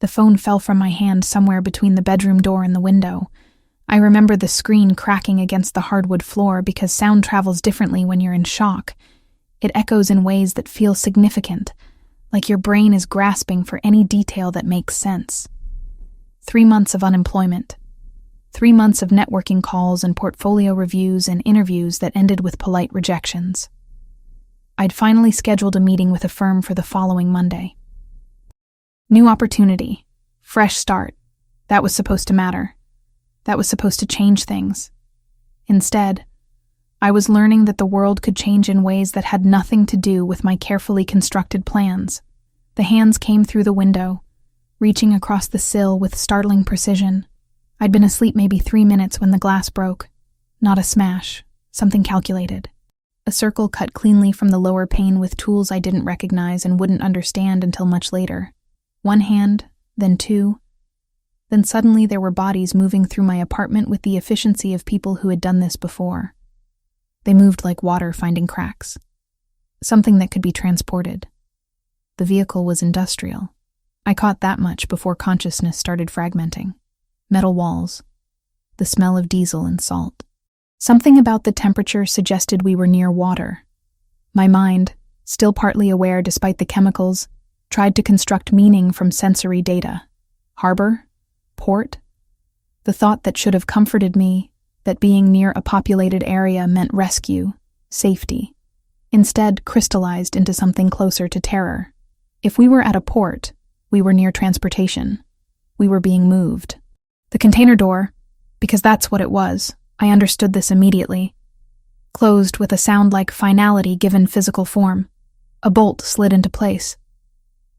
The phone fell from my hand somewhere between the bedroom door and the window. I remember the screen cracking against the hardwood floor because sound travels differently when you're in shock. It echoes in ways that feel significant, like your brain is grasping for any detail that makes sense. 3 months of unemployment. 3 months of networking calls and portfolio reviews and interviews that ended with polite rejections. I'd finally scheduled a meeting with a firm for the following Monday. New opportunity. Fresh start. That was supposed to matter. That was supposed to change things. Instead, I was learning that the world could change in ways that had nothing to do with my carefully constructed plans. The hands came through the window, reaching across the sill with startling precision. I'd been asleep maybe 3 minutes when the glass broke. Not a smash, something calculated. A circle cut cleanly from the lower pane with tools I didn't recognize and wouldn't understand until much later. 1 hand, then 2. Then suddenly there were bodies moving through my apartment with the efficiency of people who had done this before. They moved like water finding cracks. Something that could be transported. The vehicle was industrial. I caught that much before consciousness started fragmenting. Metal walls. The smell of diesel and salt. Something about the temperature suggested we were near water. My mind, still partly aware despite the chemicals, tried to construct meaning from sensory data. Harbor? Port? The thought that should have comforted me, that being near a populated area meant rescue, safety, instead crystallized into something closer to terror. If we were at a port, we were near transportation. We were being moved. The container door, because that's what it was, I understood this immediately, closed with a sound like finality given physical form. A bolt slid into place.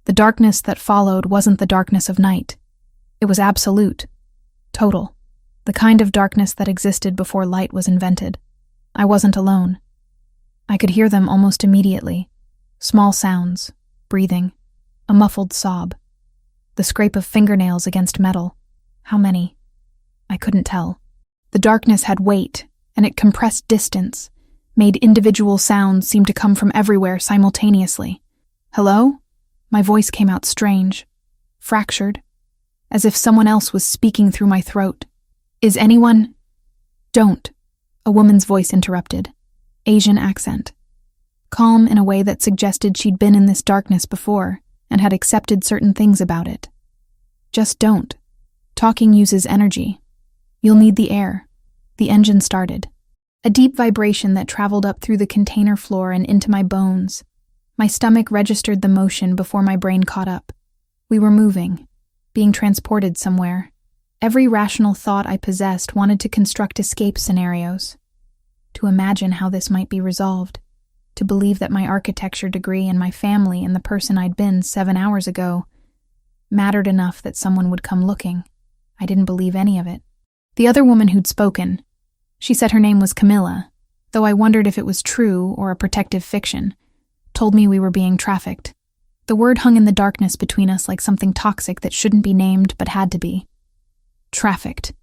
The darkness that followed wasn't the darkness of night. It was absolute, total, the kind of darkness that existed before light was invented. I wasn't alone. I could hear them almost immediately. Small sounds, breathing, a muffled sob, the scrape of fingernails against metal. How many? I couldn't tell. The darkness had weight, and it compressed distance, made individual sounds seem to come from everywhere simultaneously. Hello? My voice came out strange, fractured, as if someone else was speaking through my throat. Is anyone? Don't, a woman's voice interrupted. Asian accent. Calm in a way that suggested she'd been in this darkness before and had accepted certain things about it. Just don't. Talking uses energy. You'll need the air. The engine started. A deep vibration that traveled up through the container floor and into my bones. My stomach registered the motion before my brain caught up. We were moving, being transported somewhere. Every rational thought I possessed wanted to construct escape scenarios, to imagine how this might be resolved, to believe that my architecture degree and my family and the person I'd been 7 hours ago mattered enough that someone would come looking. I didn't believe any of it. The other woman who'd spoken, she said her name was Camilla, though I wondered if it was true or a protective fiction, told me we were being trafficked. The word hung in the darkness between us like something toxic that shouldn't be named but had to be. Trafficked.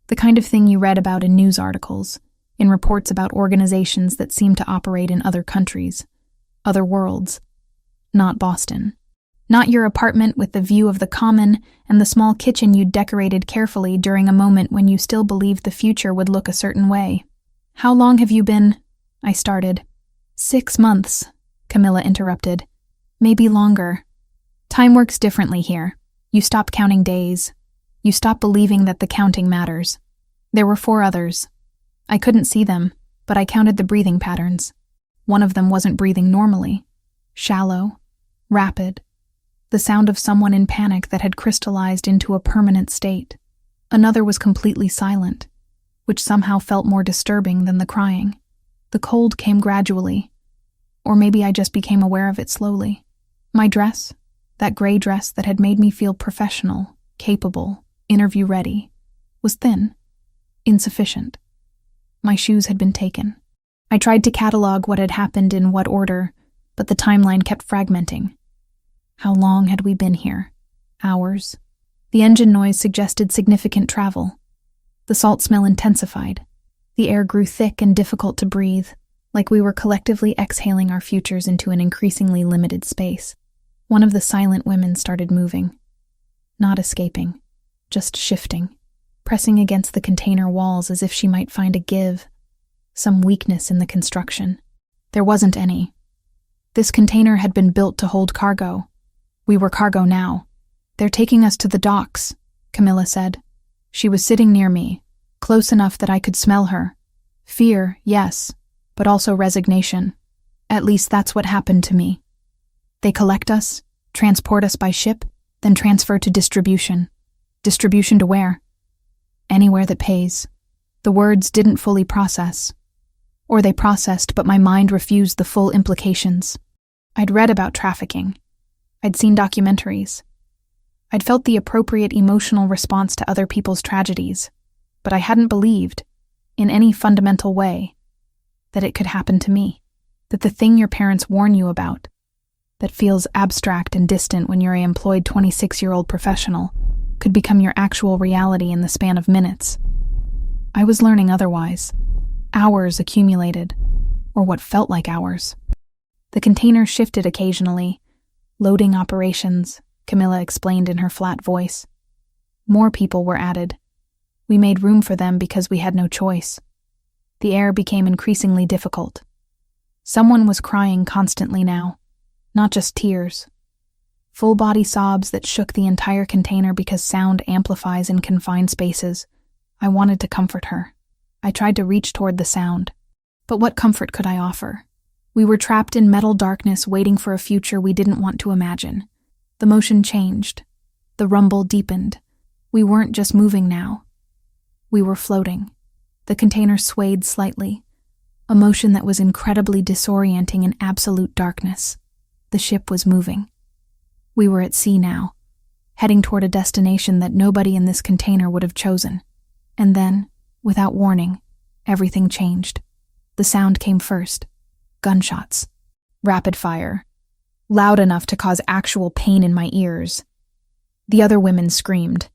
The kind of thing you read about in news articles, in reports about organizations that seem to operate in other countries, other worlds. Not Boston. Not your apartment with the view of the common and the small kitchen you'd decorated carefully during a moment when you still believed the future would look a certain way. How long have you been? I started. 6 months, Camilla interrupted. Maybe longer. Time works differently here. You stop counting days. You stop believing that the counting matters. There were 4 others. I couldn't see them, but I counted the breathing patterns. One of them wasn't breathing normally. Shallow. Rapid. The sound of someone in panic that had crystallized into a permanent state. Another was completely silent, which somehow felt more disturbing than the crying. The cold came gradually, or maybe I just became aware of it slowly. My dress, that gray dress that had made me feel professional, capable, interview-ready, was thin, insufficient. My shoes had been taken. I tried to catalog what had happened in what order, but the timeline kept fragmenting. How long had we been here? Hours. The engine noise suggested significant travel. The salt smell intensified. The air grew thick and difficult to breathe, like we were collectively exhaling our futures into an increasingly limited space. One of the silent women started moving. not escaping, just shifting, pressing against the container walls as if she might find a give, some weakness in the construction. There wasn't any. This container had been built to hold cargo. We were cargo now. "They're taking us to the docks," Camilla said. She was sitting near me, close enough that I could smell her. Fear, yes, but also resignation. At least that's what happened to me. They collect us, transport us by ship, then transfer to distribution. Distribution to where? Anywhere that pays. The words didn't fully process. Or they processed, but my mind refused the full implications. I'd read about trafficking. I'd seen documentaries. I'd felt the appropriate emotional response to other people's tragedies, but I hadn't believed, in any fundamental way, that it could happen to me. That the thing your parents warn you about, that feels abstract and distant when you're an employed 26-year-old professional, could become your actual reality in the span of minutes. I was learning otherwise. Hours accumulated, or what felt like hours. The container shifted occasionally. Loading operations, Camilla explained in her flat voice. More people were added. We made room for them because we had no choice. The air became increasingly difficult. Someone was crying constantly now, not just tears. Full-body sobs that shook the entire container because sound amplifies in confined spaces. I wanted to comfort her. I tried to reach toward the sound. But what comfort could I offer? We were trapped in metal darkness waiting for a future we didn't want to imagine. The motion changed. The rumble deepened. We weren't just moving now. We were floating. The container swayed slightly, a motion that was incredibly disorienting in absolute darkness. The ship was moving. We were at sea now, heading toward a destination that nobody in this container would have chosen. And then, without warning, everything changed. The sound came first. Gunshots. Rapid fire. Loud enough to cause actual pain in my ears. The other women screamed.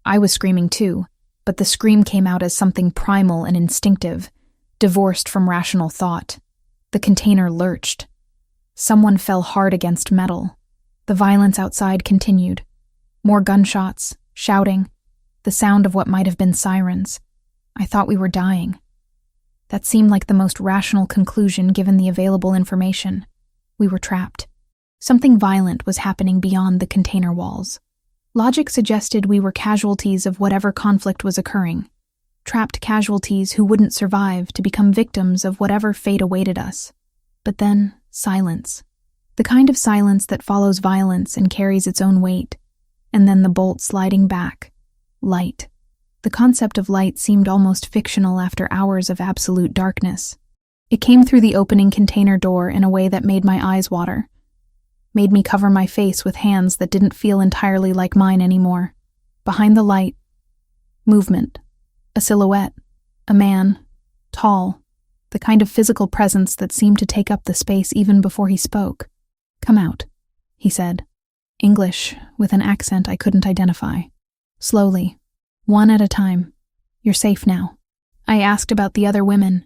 I was screaming too, but the scream came out as something primal and instinctive, divorced from rational thought. The container lurched. Someone fell hard against metal. The violence outside continued. More gunshots, shouting, the sound of what might have been sirens. I thought we were dying. That seemed like the most rational conclusion given the available information. We were trapped. Something violent was happening beyond the container walls. Logic suggested we were casualties of whatever conflict was occurring. Trapped casualties who wouldn't survive to become victims of whatever fate awaited us. But then, silence. The kind of silence that follows violence and carries its own weight. And then the bolt sliding back. Light. The concept of light seemed almost fictional after hours of absolute darkness. It came through the opening container door in a way that made my eyes water. Made me cover my face with hands that didn't feel entirely like mine anymore. Behind the light, movement. A silhouette. A man. Tall. The kind of physical presence that seemed to take up the space even before he spoke. "Come out," he said. English, with an accent I couldn't identify. Slowly. One at a time. "You're safe now." I asked about the other women.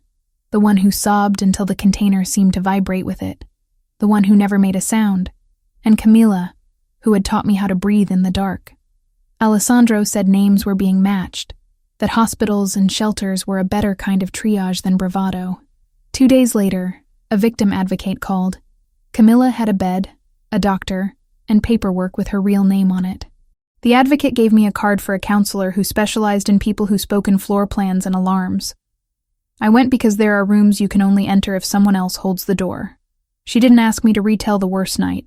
The one who sobbed until the container seemed to vibrate with it. The one who never made a sound. And Camilla, who had taught me how to breathe in the dark. Alessandro said names were being matched, that hospitals and shelters were a better kind of triage than bravado. 2 days later, a victim advocate called. Camilla had a bed, a doctor, and paperwork with her real name on it. The advocate gave me a card for a counselor who specialized in people who spoke in floor plans and alarms. I went because there are rooms you can only enter if someone else holds the door. She didn't ask me to retell the worst night.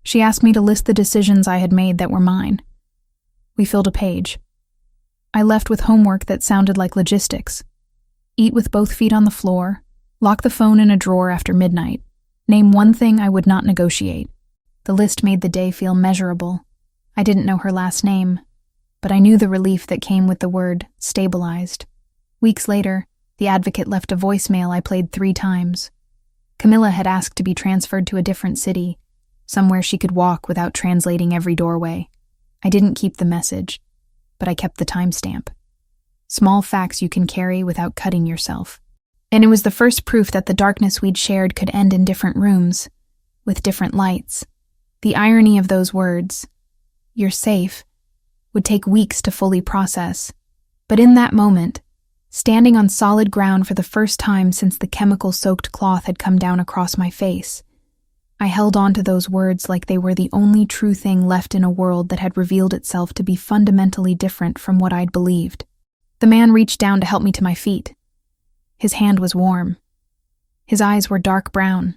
She asked me to list the decisions I had made that were mine. We filled a page. I left with homework that sounded like logistics. Eat with both feet on the floor, lock the phone in a drawer after midnight, name one thing I would not negotiate. The list made the day feel measurable. I didn't know her last name, but I knew the relief that came with the word stabilized. Weeks later, the advocate left a voicemail I played 3 times. Camilla had asked to be transferred to a different city, somewhere she could walk without translating every doorway. I didn't keep the message, but I kept the timestamp. Small facts you can carry without cutting yourself. And it was the first proof that the darkness we'd shared could end in different rooms, with different lights. The irony of those words, "You're safe," would take weeks to fully process. But in that moment, standing on solid ground for the first time since the chemical-soaked cloth had come down across my face, I held on to those words like they were the only true thing left in a world that had revealed itself to be fundamentally different from what I'd believed. The man reached down to help me to my feet. His hand was warm. His eyes were dark brown,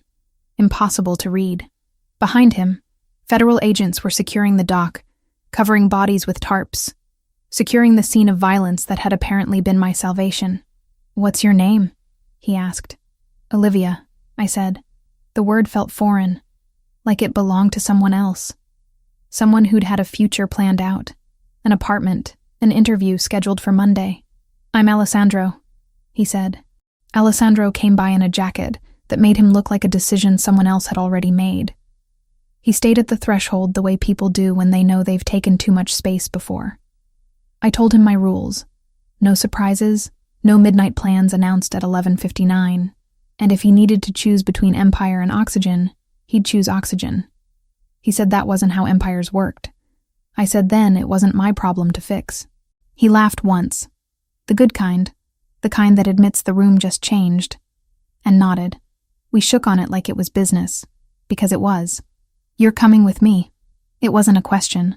impossible to read. Behind him, federal agents were securing the dock, covering bodies with tarps, securing the scene of violence that had apparently been my salvation. "What's your name?" he asked. "Olivia," I said. The word felt foreign, like it belonged to someone else. Someone who'd had a future planned out, an apartment, an interview scheduled for Monday. "I'm Alessandro," he said. Alessandro came by in a jacket that made him look like a decision someone else had already made. He stayed at the threshold the way people do when they know they've taken too much space before. I told him my rules. No surprises, no midnight plans announced at 11:59, and if he needed to choose between Empire and Oxygen, he'd choose Oxygen. He said that wasn't how empires worked. I said then it wasn't my problem to fix. He laughed once, the good kind, the kind that admits the room just changed, and nodded. We shook on it like it was business, because it was. "You're coming with me." It wasn't a question.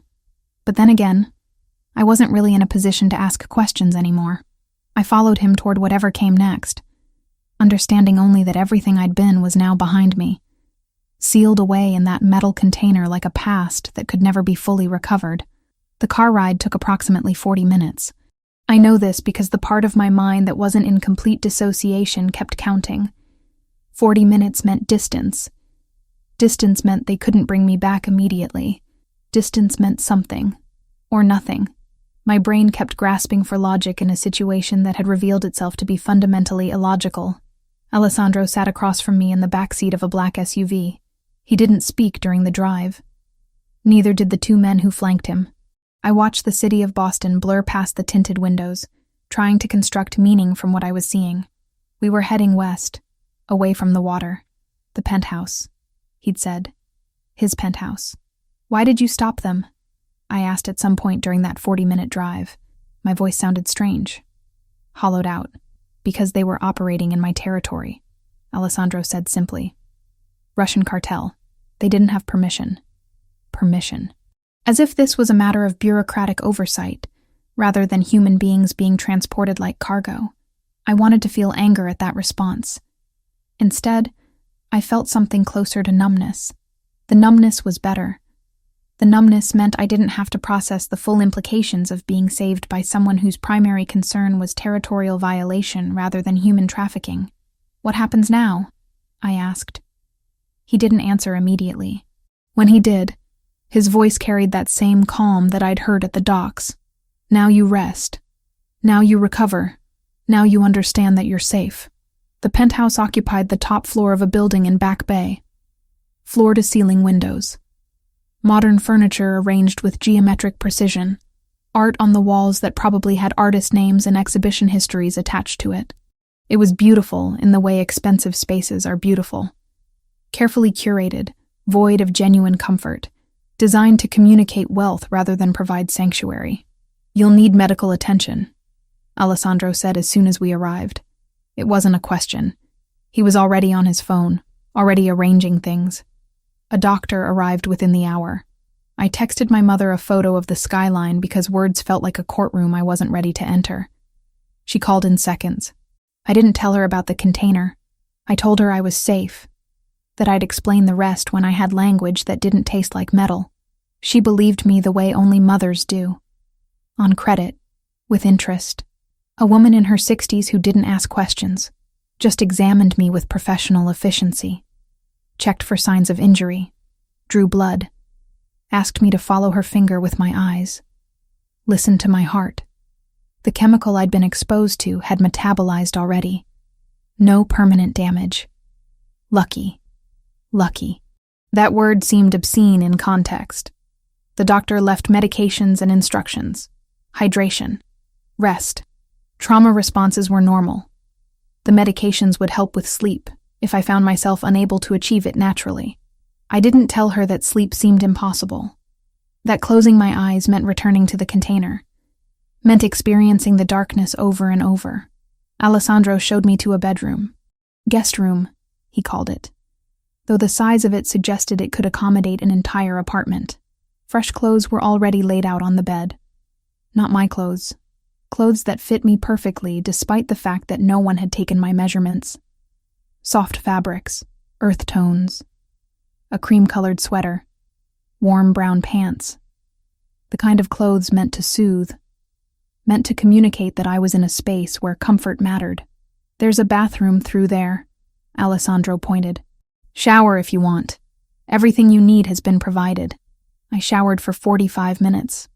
But then again, I wasn't really in a position to ask questions anymore. I followed him toward whatever came next, understanding only that everything I'd been was now behind me, sealed away in that metal container like a past that could never be fully recovered. The car ride took approximately 40 minutes. I know this because the part of my mind that wasn't in complete dissociation kept counting. 40 minutes meant distance. Distance meant they couldn't bring me back immediately. Distance meant something, or nothing. My brain kept grasping for logic in a situation that had revealed itself to be fundamentally illogical. Alessandro sat across from me in the backseat of a black SUV. He didn't speak during the drive. Neither did the two men who flanked him. I watched the city of Boston blur past the tinted windows, trying to construct meaning from what I was seeing. We were heading west, away from the water. "The penthouse," he'd said. His penthouse. "Why did you stop them?" I asked at some point during that 40-minute drive. My voice sounded strange, hollowed out. "Because they were operating in my territory," Alessandro said simply. "Russian cartel. They didn't have permission." Permission. As if this was a matter of bureaucratic oversight, rather than human beings being transported like cargo. I wanted to feel anger at that response. Instead, I felt something closer to numbness. The numbness was better. The numbness meant I didn't have to process the full implications of being saved by someone whose primary concern was territorial violation rather than human trafficking. "What happens now?" I asked. He didn't answer immediately. When he did, his voice carried that same calm that I'd heard at the docks. "Now you rest. Now you recover. Now you understand that you're safe." The penthouse occupied the top floor of a building in Back Bay. Floor-to-ceiling windows. Modern furniture arranged with geometric precision. Art on the walls that probably had artist names and exhibition histories attached to it. It was beautiful in the way expensive spaces are beautiful. Carefully curated, void of genuine comfort, designed to communicate wealth rather than provide sanctuary. "You'll need medical attention," Alessandro said as soon as we arrived. It wasn't a question. He was already on his phone, already arranging things. A doctor arrived within the hour. I texted my mother a photo of the skyline because words felt like a courtroom I wasn't ready to enter. She called in seconds. I didn't tell her about the container. I told her I was safe, that I'd explain the rest when I had language that didn't taste like metal. She believed me the way only mothers do. On credit, with interest. A woman in her 60s who didn't ask questions, just examined me with professional efficiency. Checked for signs of injury, drew blood, asked me to follow her finger with my eyes, listened to my heart. The chemical I'd been exposed to had metabolized already. No permanent damage. Lucky. Lucky. That word seemed obscene in context. The doctor left medications and instructions. Hydration. Rest. Trauma responses were normal. The medications would help with sleep if I found myself unable to achieve it naturally. I didn't tell her that sleep seemed impossible. That closing my eyes meant returning to the container, meant experiencing the darkness over and over. Alessandro showed me to a bedroom. Guest room, he called it, though the size of it suggested it could accommodate an entire apartment. Fresh clothes were already laid out on the bed. Not my clothes. Clothes that fit me perfectly despite the fact that no one had taken my measurements. Soft fabrics, earth tones, a cream-colored sweater, warm brown pants. The kind of clothes meant to soothe, meant to communicate that I was in a space where comfort mattered. "There's a bathroom through there," Alessandro pointed. "Shower if you want. Everything you need has been provided." I showered for 45 minutes.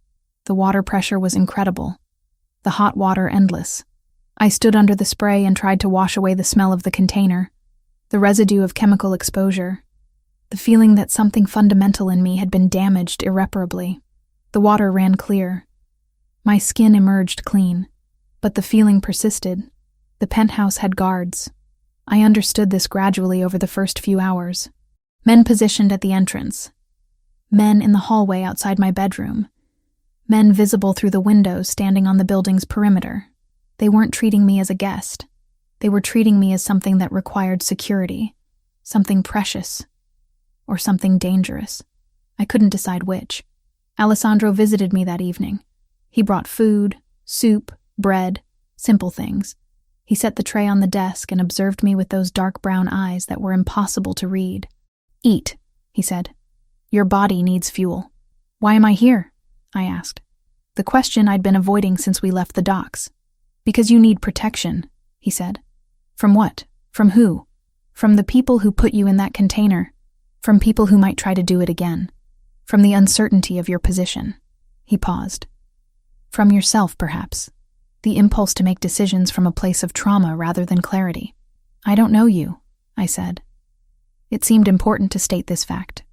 The water pressure was incredible. The hot water endless. I stood under the spray and tried to wash away the smell of the container, the residue of chemical exposure, the feeling that something fundamental in me had been damaged irreparably. The water ran clear. My skin emerged clean, but the feeling persisted. The penthouse had guards. I understood this gradually over the first few hours. Men positioned at the entrance. Men in the hallway outside my bedroom. Men visible through the windows standing on the building's perimeter. They weren't treating me as a guest. They were treating me as something that required security, something precious, or something dangerous. I couldn't decide which. Alessandro visited me that evening. He brought food, soup, bread, simple things. He set the tray on the desk and observed me with those dark brown eyes that were impossible to read. "Eat," he said. "Your body needs fuel." "Why am I here?" I asked. The question I'd been avoiding since we left the docks. "Because you need protection," he said. "From what? From who?" "From the people who put you in that container. From people who might try to do it again. From the uncertainty of your position." He paused. "From yourself, perhaps. The impulse to make decisions from a place of trauma rather than clarity." "I don't know you," I said. It seemed important to state this fact.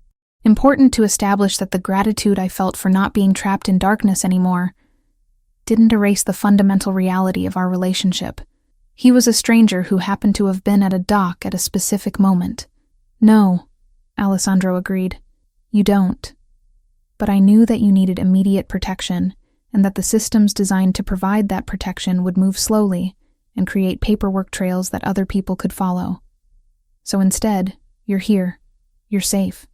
Important to establish that the gratitude I felt for not being trapped in darkness anymore didn't erase the fundamental reality of our relationship. He was a stranger who happened to have been at a dock at a specific moment. "No," Alessandro agreed. "You don't. But I knew that you needed immediate protection, and that the systems designed to provide that protection would move slowly and create paperwork trails that other people could follow. So instead, you're here. You're safe.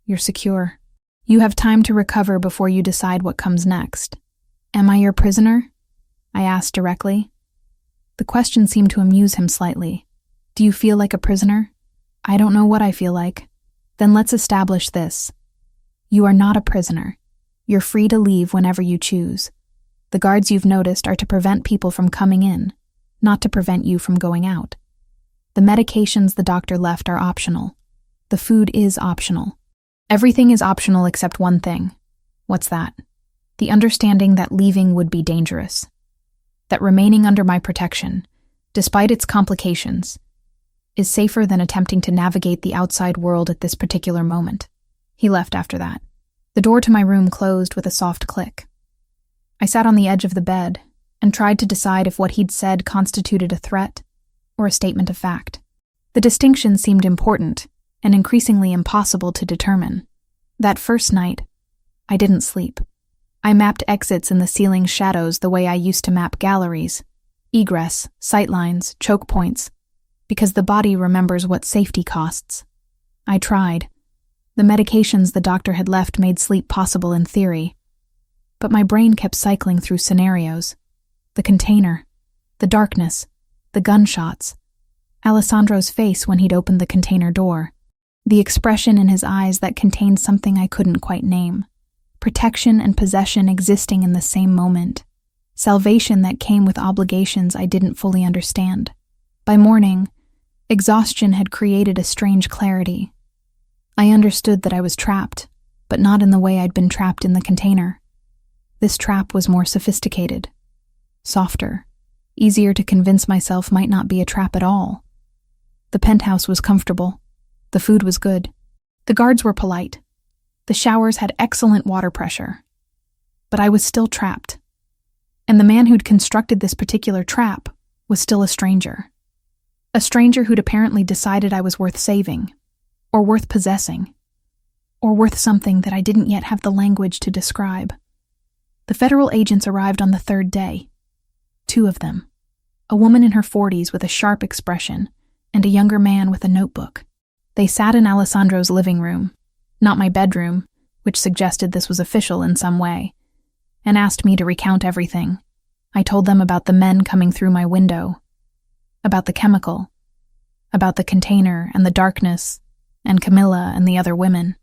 You're secure. You have time to recover before you decide what comes next." "Am I your prisoner?" I asked directly. The question seemed to amuse him slightly. "Do you feel like a prisoner?" "I don't know what I feel like." "Then let's establish this. You are not a prisoner. You're free to leave whenever you choose. The guards you've noticed are to prevent people from coming in, not to prevent you from going out. The medications the doctor left are optional. The food is optional. Everything is optional except one thing." "What's that?" "The understanding that leaving would be dangerous. That remaining under my protection, despite its complications, is safer than attempting to navigate the outside world at this particular moment." He left after that. The door to my room closed with a soft click. I sat on the edge of the bed and tried to decide if what he'd said constituted a threat or a statement of fact. The distinction seemed important and increasingly impossible to determine. That first night, I didn't sleep. I mapped exits in the ceiling shadows the way I used to map galleries, egress, sightlines, choke points, because the body remembers what safety costs. I tried. The medications the doctor had left made sleep possible in theory, but my brain kept cycling through scenarios. The container, the darkness, the gunshots, Alessandro's face when he'd opened the container door, the expression in his eyes that contained something I couldn't quite name, protection and possession existing in the same moment, salvation that came with obligations I didn't fully understand. By morning, exhaustion had created a strange clarity. I understood that I was trapped, but not in the way I'd been trapped in the container. This trap was more sophisticated, softer, easier to convince myself might not be a trap at all. The penthouse was comfortable. The food was good. The guards were polite. The showers had excellent water pressure. But I was still trapped. And the man who'd constructed this particular trap was still a stranger. A stranger who'd apparently decided I was worth saving, or worth possessing, or worth something that I didn't yet have the language to describe. The federal agents arrived on the third day. 2 of them. A woman in her 40s with a sharp expression, and a younger man with a notebook. They sat in Alessandro's living room, not my bedroom, which suggested this was official in some way, and asked me to recount everything. I told them about the men coming through my window, about the chemical, about the container and the darkness, and Camilla and the other women,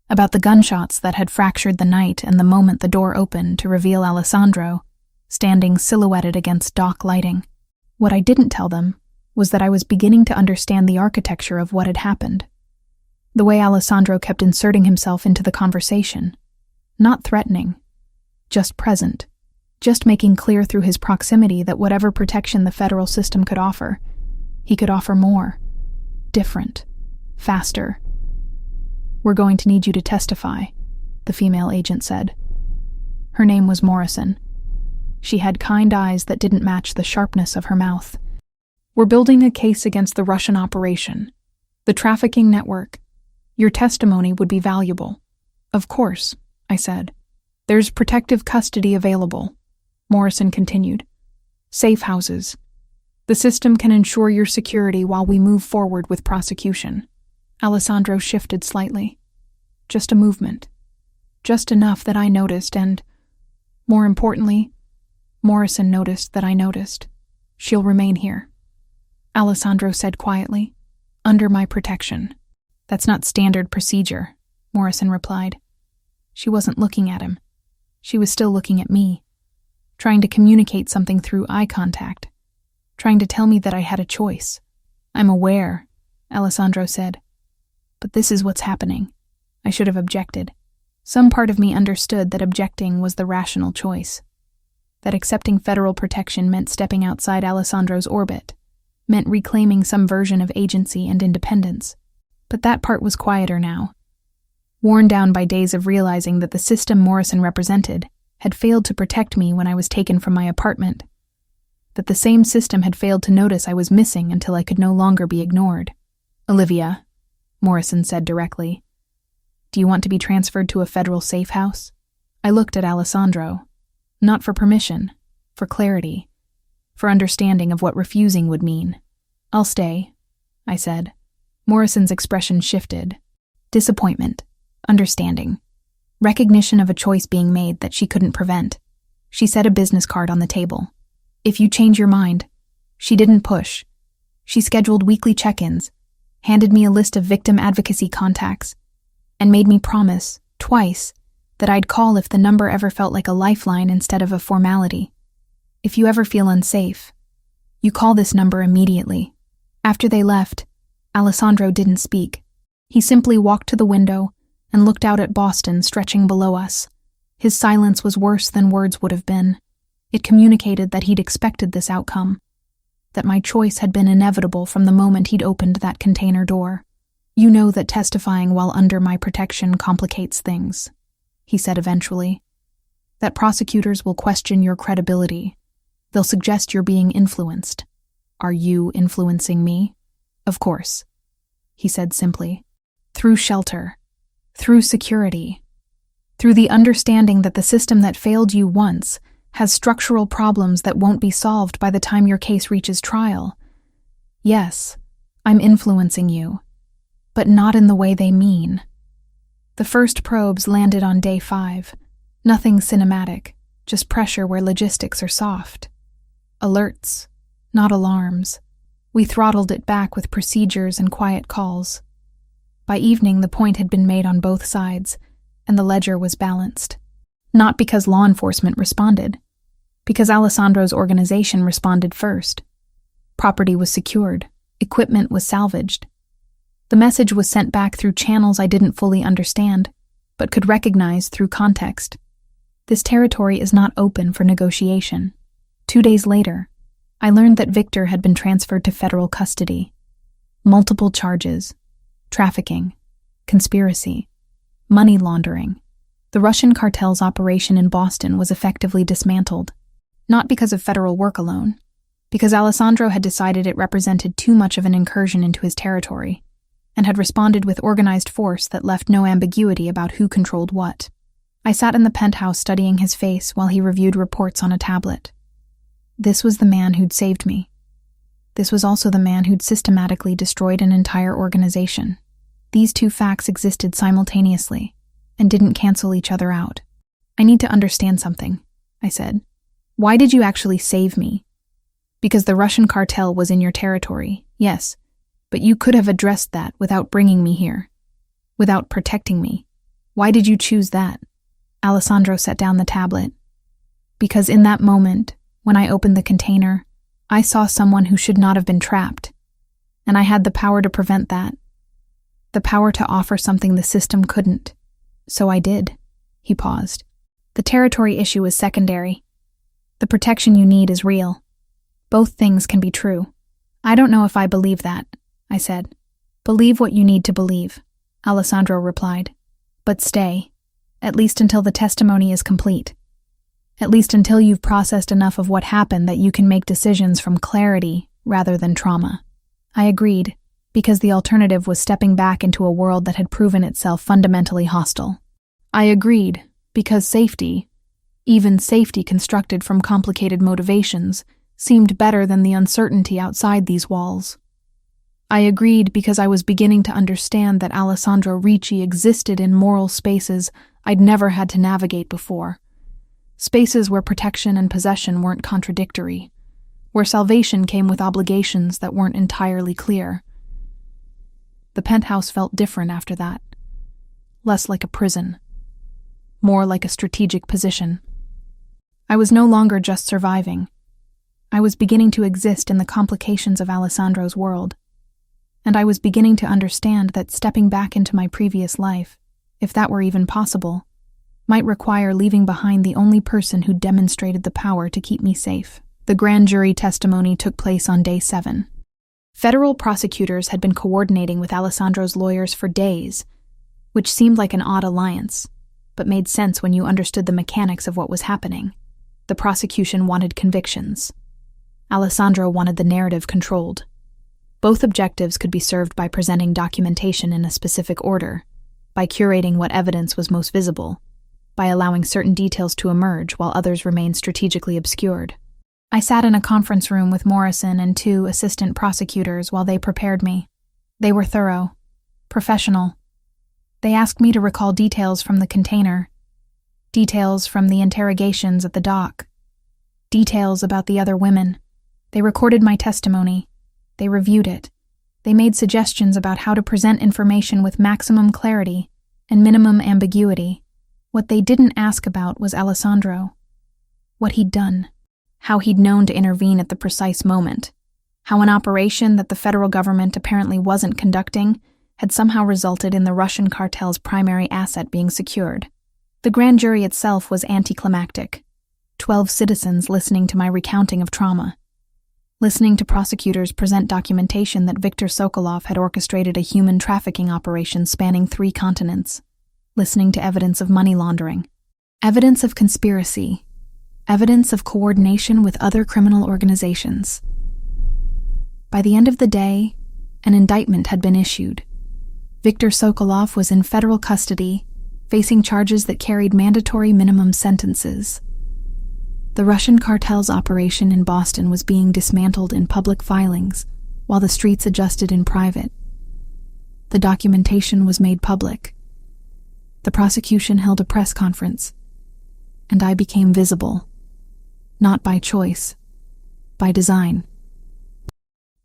about the gunshots that had fractured the night and the moment the door opened to reveal Alessandro, standing silhouetted against dock lighting. What I didn't tell them was that I was beginning to understand the architecture of what had happened. The way Alessandro kept inserting himself into the conversation, not threatening, just present, just making clear through his proximity that whatever protection the federal system could offer, he could offer more, different, faster. "We're going to need you to testify," the female agent said. Her name was Morrison. She had kind eyes that didn't match the sharpness of her mouth. "We're building a case against the Russian operation, the trafficking network. Your testimony would be valuable." "Of course," I said. "There's protective custody available," Morrison continued. "Safe houses. The system can ensure your security while we move forward with prosecution." Alessandro shifted slightly. Just a movement. Just enough that I noticed and, more importantly, Morrison noticed that I noticed. "She'll remain here," Alessandro said quietly, "under my protection." "That's not standard procedure," Morrison replied. She wasn't looking at him. She was still looking at me, trying to communicate something through eye contact, trying to tell me that I had a choice. "I'm aware," Alessandro said. "But this is what's happening." I should have objected. Some part of me understood that objecting was the rational choice, that accepting federal protection meant stepping outside Alessandro's orbit, meant reclaiming some version of agency and independence. But that part was quieter now, worn down by days of realizing that the system Morrison represented had failed to protect me when I was taken from my apartment, that the same system had failed to notice I was missing until I could no longer be ignored. "Olivia," Morrison said directly, "do you want to be transferred to a federal safe house?" I looked at Alessandro, not for permission, for clarity, for understanding of what refusing would mean. "I'll stay," I said. Morrison's expression shifted. Disappointment, understanding, recognition of a choice being made that she couldn't prevent. She set a business card on the table. "If you change your mind." She didn't push. She scheduled weekly check-ins, handed me a list of victim advocacy contacts, and made me promise, twice, that I'd call if the number ever felt like a lifeline instead of a formality. "If you ever feel unsafe, you call this number immediately." After they left, Alessandro didn't speak. He simply walked to the window and looked out at Boston stretching below us. His silence was worse than words would have been. It communicated that he'd expected this outcome, that my choice had been inevitable from the moment he'd opened that container door. "You know that testifying while under my protection complicates things," he said eventually. "That prosecutors will question your credibility. They'll suggest you're being influenced." "Are you influencing me?" "Of course," he said simply. "Through shelter, through security, through the understanding that the system that failed you once has structural problems that won't be solved by the time your case reaches trial. Yes, I'm influencing you, but not in the way they mean." The first probes landed on day 5. Nothing cinematic, just pressure where logistics are soft. Alerts, not alarms. We throttled it back with procedures and quiet calls. By evening, the point had been made on both sides, and the ledger was balanced. Not because law enforcement responded, because Alessandro's organization responded first. Property was secured, equipment was salvaged. The message was sent back through channels I didn't fully understand, but could recognize through context. This territory is not open for negotiation. 2 days later, I learned that Victor had been transferred to federal custody. Multiple charges: trafficking, conspiracy, money laundering. The Russian cartel's operation in Boston was effectively dismantled, not because of federal work alone, because Alessandro had decided it represented too much of an incursion into his territory. and had responded with organized force that left no ambiguity about who controlled what. I sat in the penthouse studying his face while he reviewed reports on a tablet. This was the man who'd saved me. This was also the man who'd systematically destroyed an entire organization. These two facts existed simultaneously and didn't cancel each other out. "I need to understand something," I said. "Why did you actually save me?" "Because the Russian cartel was in your territory, yes, but you could have addressed that without bringing me here, without protecting me. Why did you choose that?" Alessandro set down the tablet. "Because in that moment, when I opened the container, I saw someone who should not have been trapped, and I had the power to prevent that. The power to offer something the system couldn't. So I did." He paused. "The territory issue is secondary. The protection you need is real. Both things can be true." "I don't know if I believe that," I said. "Believe what you need to believe," Alessandro replied. "But stay, at least until the testimony is complete. At least until you've processed enough of what happened that you can make decisions from clarity rather than trauma." I agreed, because the alternative was stepping back into a world that had proven itself fundamentally hostile. I agreed, because safety, even safety constructed from complicated motivations, seemed better than the uncertainty outside these walls. I agreed because I was beginning to understand that Alessandro Ricci existed in moral spaces I'd never had to navigate before. Spaces where protection and possession weren't contradictory, where salvation came with obligations that weren't entirely clear. The penthouse felt different after that. Less like a prison. More like a strategic position. I was no longer just surviving. I was beginning to exist in the complications of Alessandro's world. And I was beginning to understand that stepping back into my previous life, if that were even possible, might require leaving behind the only person who demonstrated the power to keep me safe. The grand jury testimony took place on day 7. Federal prosecutors had been coordinating with Alessandro's lawyers for days, which seemed like an odd alliance, but made sense when you understood the mechanics of what was happening. The prosecution wanted convictions. Alessandro wanted the narrative controlled. Both objectives could be served by presenting documentation in a specific order, by curating what evidence was most visible, by allowing certain details to emerge while others remained strategically obscured. I sat in a conference room with Morrison and 2 assistant prosecutors while they prepared me. They were thorough, professional. They asked me to recall details from the container, details from the interrogations at the dock, details about the other women. They recorded my testimony. They reviewed it. They made suggestions about how to present information with maximum clarity and minimum ambiguity. What they didn't ask about was Alessandro. What he'd done. How he'd known to intervene at the precise moment. How an operation that the federal government apparently wasn't conducting had somehow resulted in the Russian cartel's primary asset being secured. The grand jury itself was anticlimactic. 12 citizens listening to my recounting of trauma. Listening to prosecutors present documentation that Viktor Sokolov had orchestrated a human trafficking operation spanning 3 continents. Listening to evidence of money laundering. Evidence of conspiracy. Evidence of coordination with other criminal organizations. By the end of the day, an indictment had been issued. Viktor Sokolov was in federal custody, facing charges that carried mandatory minimum sentences. The Russian cartel's operation in Boston was being dismantled in public filings, while the streets adjusted in private. The documentation was made public. The prosecution held a press conference, and I became visible. Not by choice, by design.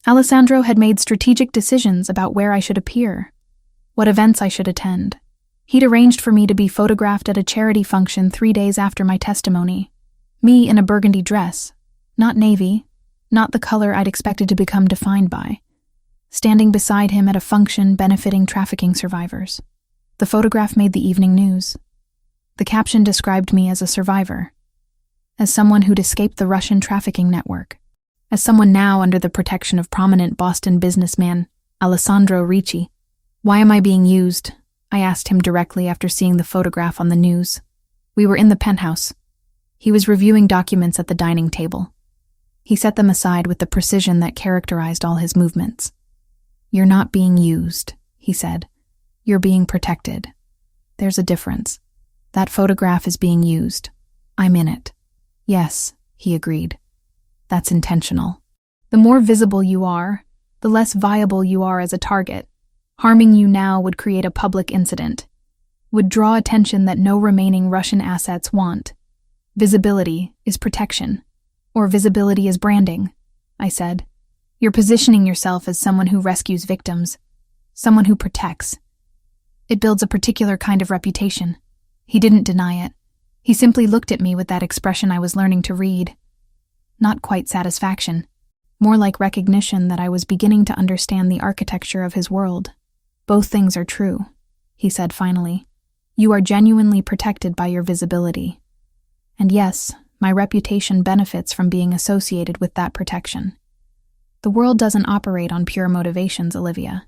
Alessandro had made strategic decisions about where I should appear, what events I should attend. He'd arranged for me to be photographed at a charity function 3 days after my testimony. Me in a burgundy dress, not navy, not the color I'd expected to become defined by, standing beside him at a function benefiting trafficking survivors. The photograph made the evening news. The caption described me as a survivor, as someone who'd escaped the Russian trafficking network, as someone now under the protection of prominent Boston businessman Alessandro Ricci. "Why am I being used?" I asked him directly after seeing the photograph on the news. We were in the penthouse. He was reviewing documents at the dining table. He set them aside with the precision that characterized all his movements. "You're not being used," he said. "You're being protected. There's a difference. That photograph is being used. I'm in it." "Yes," he agreed. "That's intentional. The more visible you are, the less viable you are as a target. Harming you now would create a public incident, would draw attention that no remaining Russian assets want. Visibility is protection, or visibility is branding," I said. "You're positioning yourself as someone who rescues victims, someone who protects. It builds a particular kind of reputation." He didn't deny it. He simply looked at me with that expression I was learning to read. Not quite satisfaction, more like recognition that I was beginning to understand the architecture of his world. "Both things are true," he said finally. "You are genuinely protected by your visibility. And yes, my reputation benefits from being associated with that protection. The world doesn't operate on pure motivations, Olivia.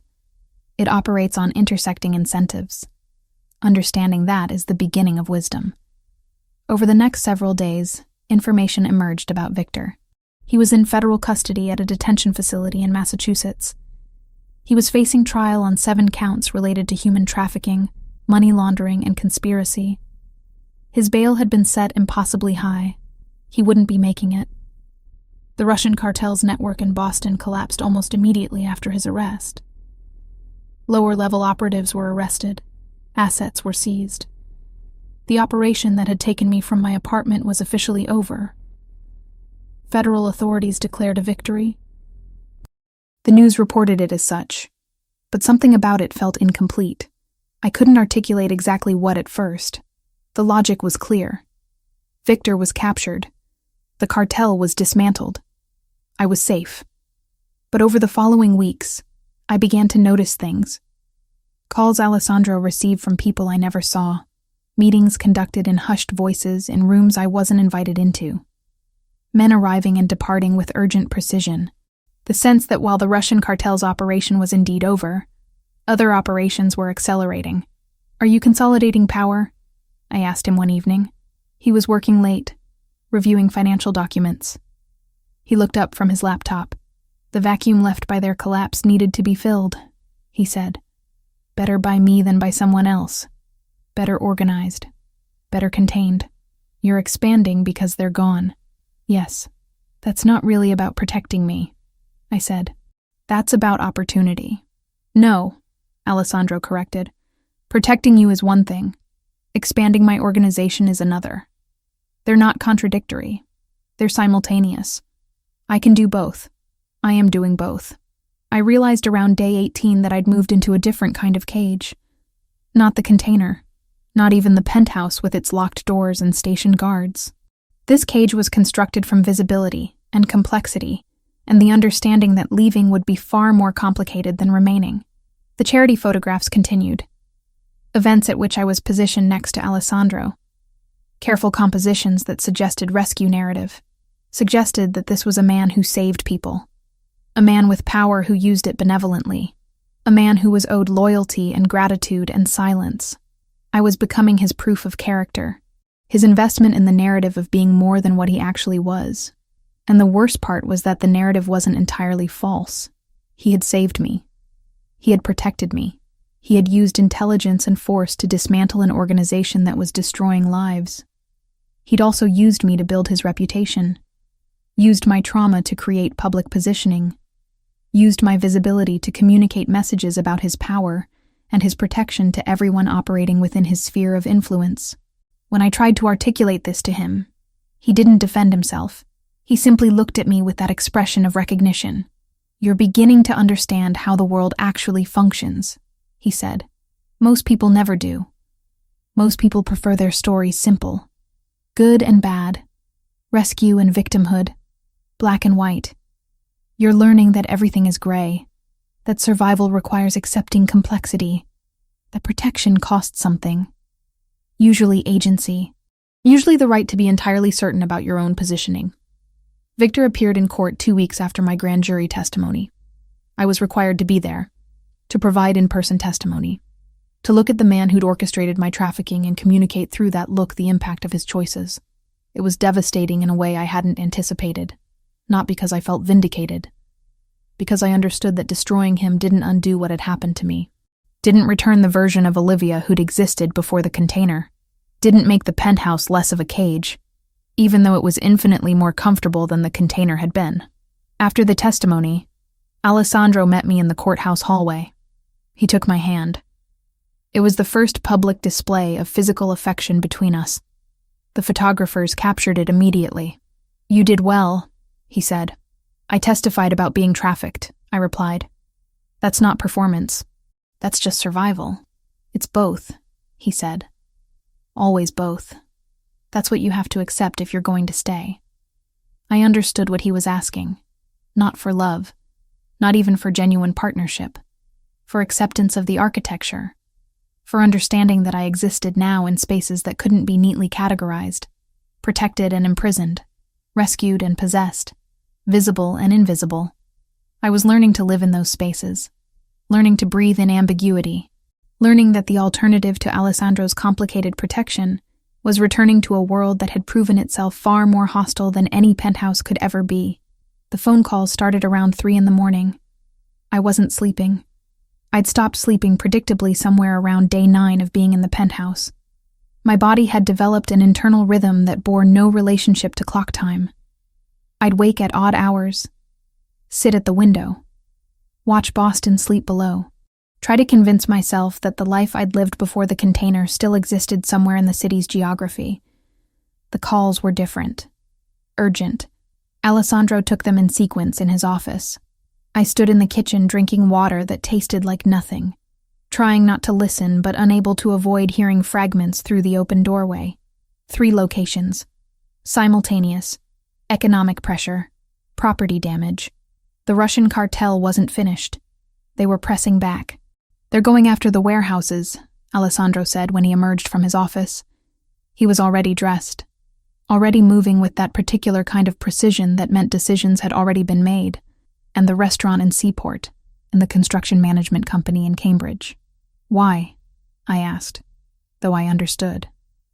It operates on intersecting incentives. Understanding that is the beginning of wisdom." Over the next several days, information emerged about Victor. He was in federal custody at a detention facility in Massachusetts. He was facing trial on 7 counts related to human trafficking, money laundering, and conspiracy. His bail had been set impossibly high. He wouldn't be making it. The Russian cartel's network in Boston collapsed almost immediately after his arrest. Lower-level operatives were arrested. Assets were seized. The operation that had taken me from my apartment was officially over. Federal authorities declared a victory. The news reported it as such, but something about it felt incomplete. I couldn't articulate exactly what at first. The logic was clear. Victor was captured. The cartel was dismantled. I was safe. But over the following weeks, I began to notice things. Calls Alessandro received from people I never saw. Meetings conducted in hushed voices in rooms I wasn't invited into. Men arriving and departing with urgent precision. The sense that while the Russian cartel's operation was indeed over, other operations were accelerating. "Are you consolidating power?" I asked him one evening. He was working late, reviewing financial documents. He looked up from his laptop. "The vacuum left by their collapse needed to be filled," he said. "Better by me than by someone else. Better organized. Better contained. You're expanding because they're gone." "Yes, that's not really about protecting me," I said. "That's about opportunity." "No," Alessandro corrected. "Protecting you is one thing. Expanding my organization is another. They're not contradictory. They're simultaneous. I can do both. I am doing both." I realized around day 18 that I'd moved into a different kind of cage. Not the container. Not even the penthouse with its locked doors and stationed guards. This cage was constructed from visibility and complexity, and the understanding that leaving would be far more complicated than remaining. The charity photographs continued. Events at which I was positioned next to Alessandro. Careful compositions that suggested rescue narrative. Suggested that this was a man who saved people. A man with power who used it benevolently. A man who was owed loyalty and gratitude and silence. I was becoming his proof of character. His investment in the narrative of being more than what he actually was. And the worst part was that the narrative wasn't entirely false. He had saved me. He had protected me. He had used intelligence and force to dismantle an organization that was destroying lives. He'd also used me to build his reputation. Used my trauma to create public positioning. Used my visibility to communicate messages about his power and his protection to everyone operating within his sphere of influence. When I tried to articulate this to him, he didn't defend himself. He simply looked at me with that expression of recognition. "You're beginning to understand how the world actually functions," he said. "Most people never do. Most people prefer their stories simple. Good and bad. Rescue and victimhood. Black and white. You're learning that everything is gray. That survival requires accepting complexity. That protection costs something. Usually agency. Usually the right to be entirely certain about your own positioning." Victor appeared in court 2 weeks after my grand jury testimony. I was required to be there, to provide in-person testimony, to look at the man who'd orchestrated my trafficking and communicate through that look the impact of his choices. It was devastating in a way I hadn't anticipated, not because I felt vindicated, because I understood that destroying him didn't undo what had happened to me. didn't return the version of Olivia who'd existed before the container, didn't make the penthouse less of a cage, even though it was infinitely more comfortable than the container had been. After the testimony, Alessandro met me in the courthouse hallway. He took my hand. It was the first public display of physical affection between us. The photographers captured it immediately. "You did well," he said. "I testified about being trafficked," I replied. "That's not performance. That's just survival. It's both," he said. "Always both. That's what you have to accept if you're going to stay." I understood what he was asking. Not for love, not even for genuine partnership, for acceptance of the architecture, for understanding that I existed now in spaces that couldn't be neatly categorized, protected and imprisoned, rescued and possessed, visible and invisible. I was learning to live in those spaces, learning to breathe in ambiguity, learning that the alternative to Alessandro's complicated protection was returning to a world that had proven itself far more hostile than any penthouse could ever be. The phone calls started around 3 a.m. I wasn't sleeping. I'd stopped sleeping predictably somewhere around day 9 of being in the penthouse. My body had developed an internal rhythm that bore no relationship to clock time. I'd wake at odd hours, sit at the window, watch Boston sleep below, try to convince myself that the life I'd lived before the container still existed somewhere in the city's geography. The calls were different, urgent. Alessandro took them in sequence in his office. I stood in the kitchen drinking water that tasted like nothing, trying not to listen but unable to avoid hearing fragments through the open doorway. 3 locations. Simultaneous. Economic pressure. Property damage. The Russian cartel wasn't finished. They were pressing back. "They're going after the warehouses," Alessandro said when he emerged from his office. He was already dressed, already moving with that particular kind of precision that meant decisions had already been made, and the restaurant in Seaport, and the construction management company in Cambridge. "Why?" I asked, though I understood.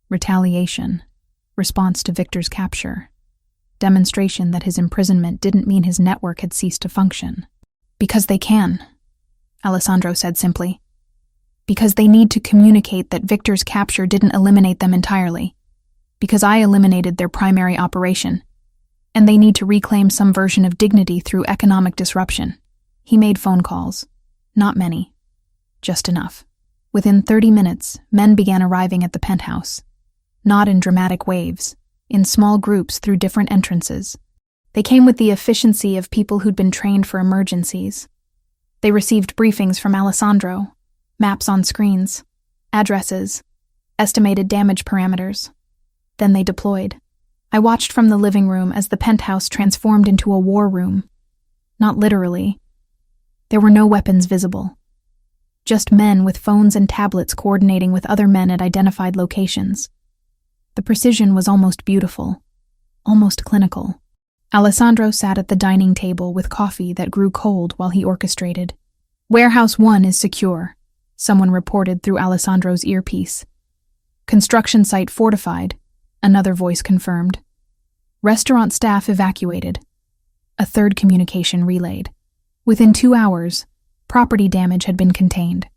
Retaliation. Response to Victor's capture. Demonstration that his imprisonment didn't mean his network had ceased to function. "Because they can," Alessandro said simply. "Because they need to communicate that Victor's capture didn't eliminate them entirely. Because I eliminated their primary operation. And they need to reclaim some version of dignity through economic disruption." He made phone calls. Not many. Just enough. Within 30 minutes, men began arriving at the penthouse. Not in dramatic waves, in small groups through different entrances. They came with the efficiency of people who'd been trained for emergencies. They received briefings from Alessandro, maps on screens, addresses, estimated damage parameters. Then they deployed. I watched from the living room as the penthouse transformed into a war room. Not literally. There were no weapons visible. Just men with phones and tablets coordinating with other men at identified locations. The precision was almost beautiful, almost clinical. Alessandro sat at the dining table with coffee that grew cold while he orchestrated. "Warehouse 1 is secure," someone reported through Alessandro's earpiece. "Construction site fortified," another voice confirmed. "Restaurant staff evacuated," a third communication relayed. Within 2 hours, property damage had been contained.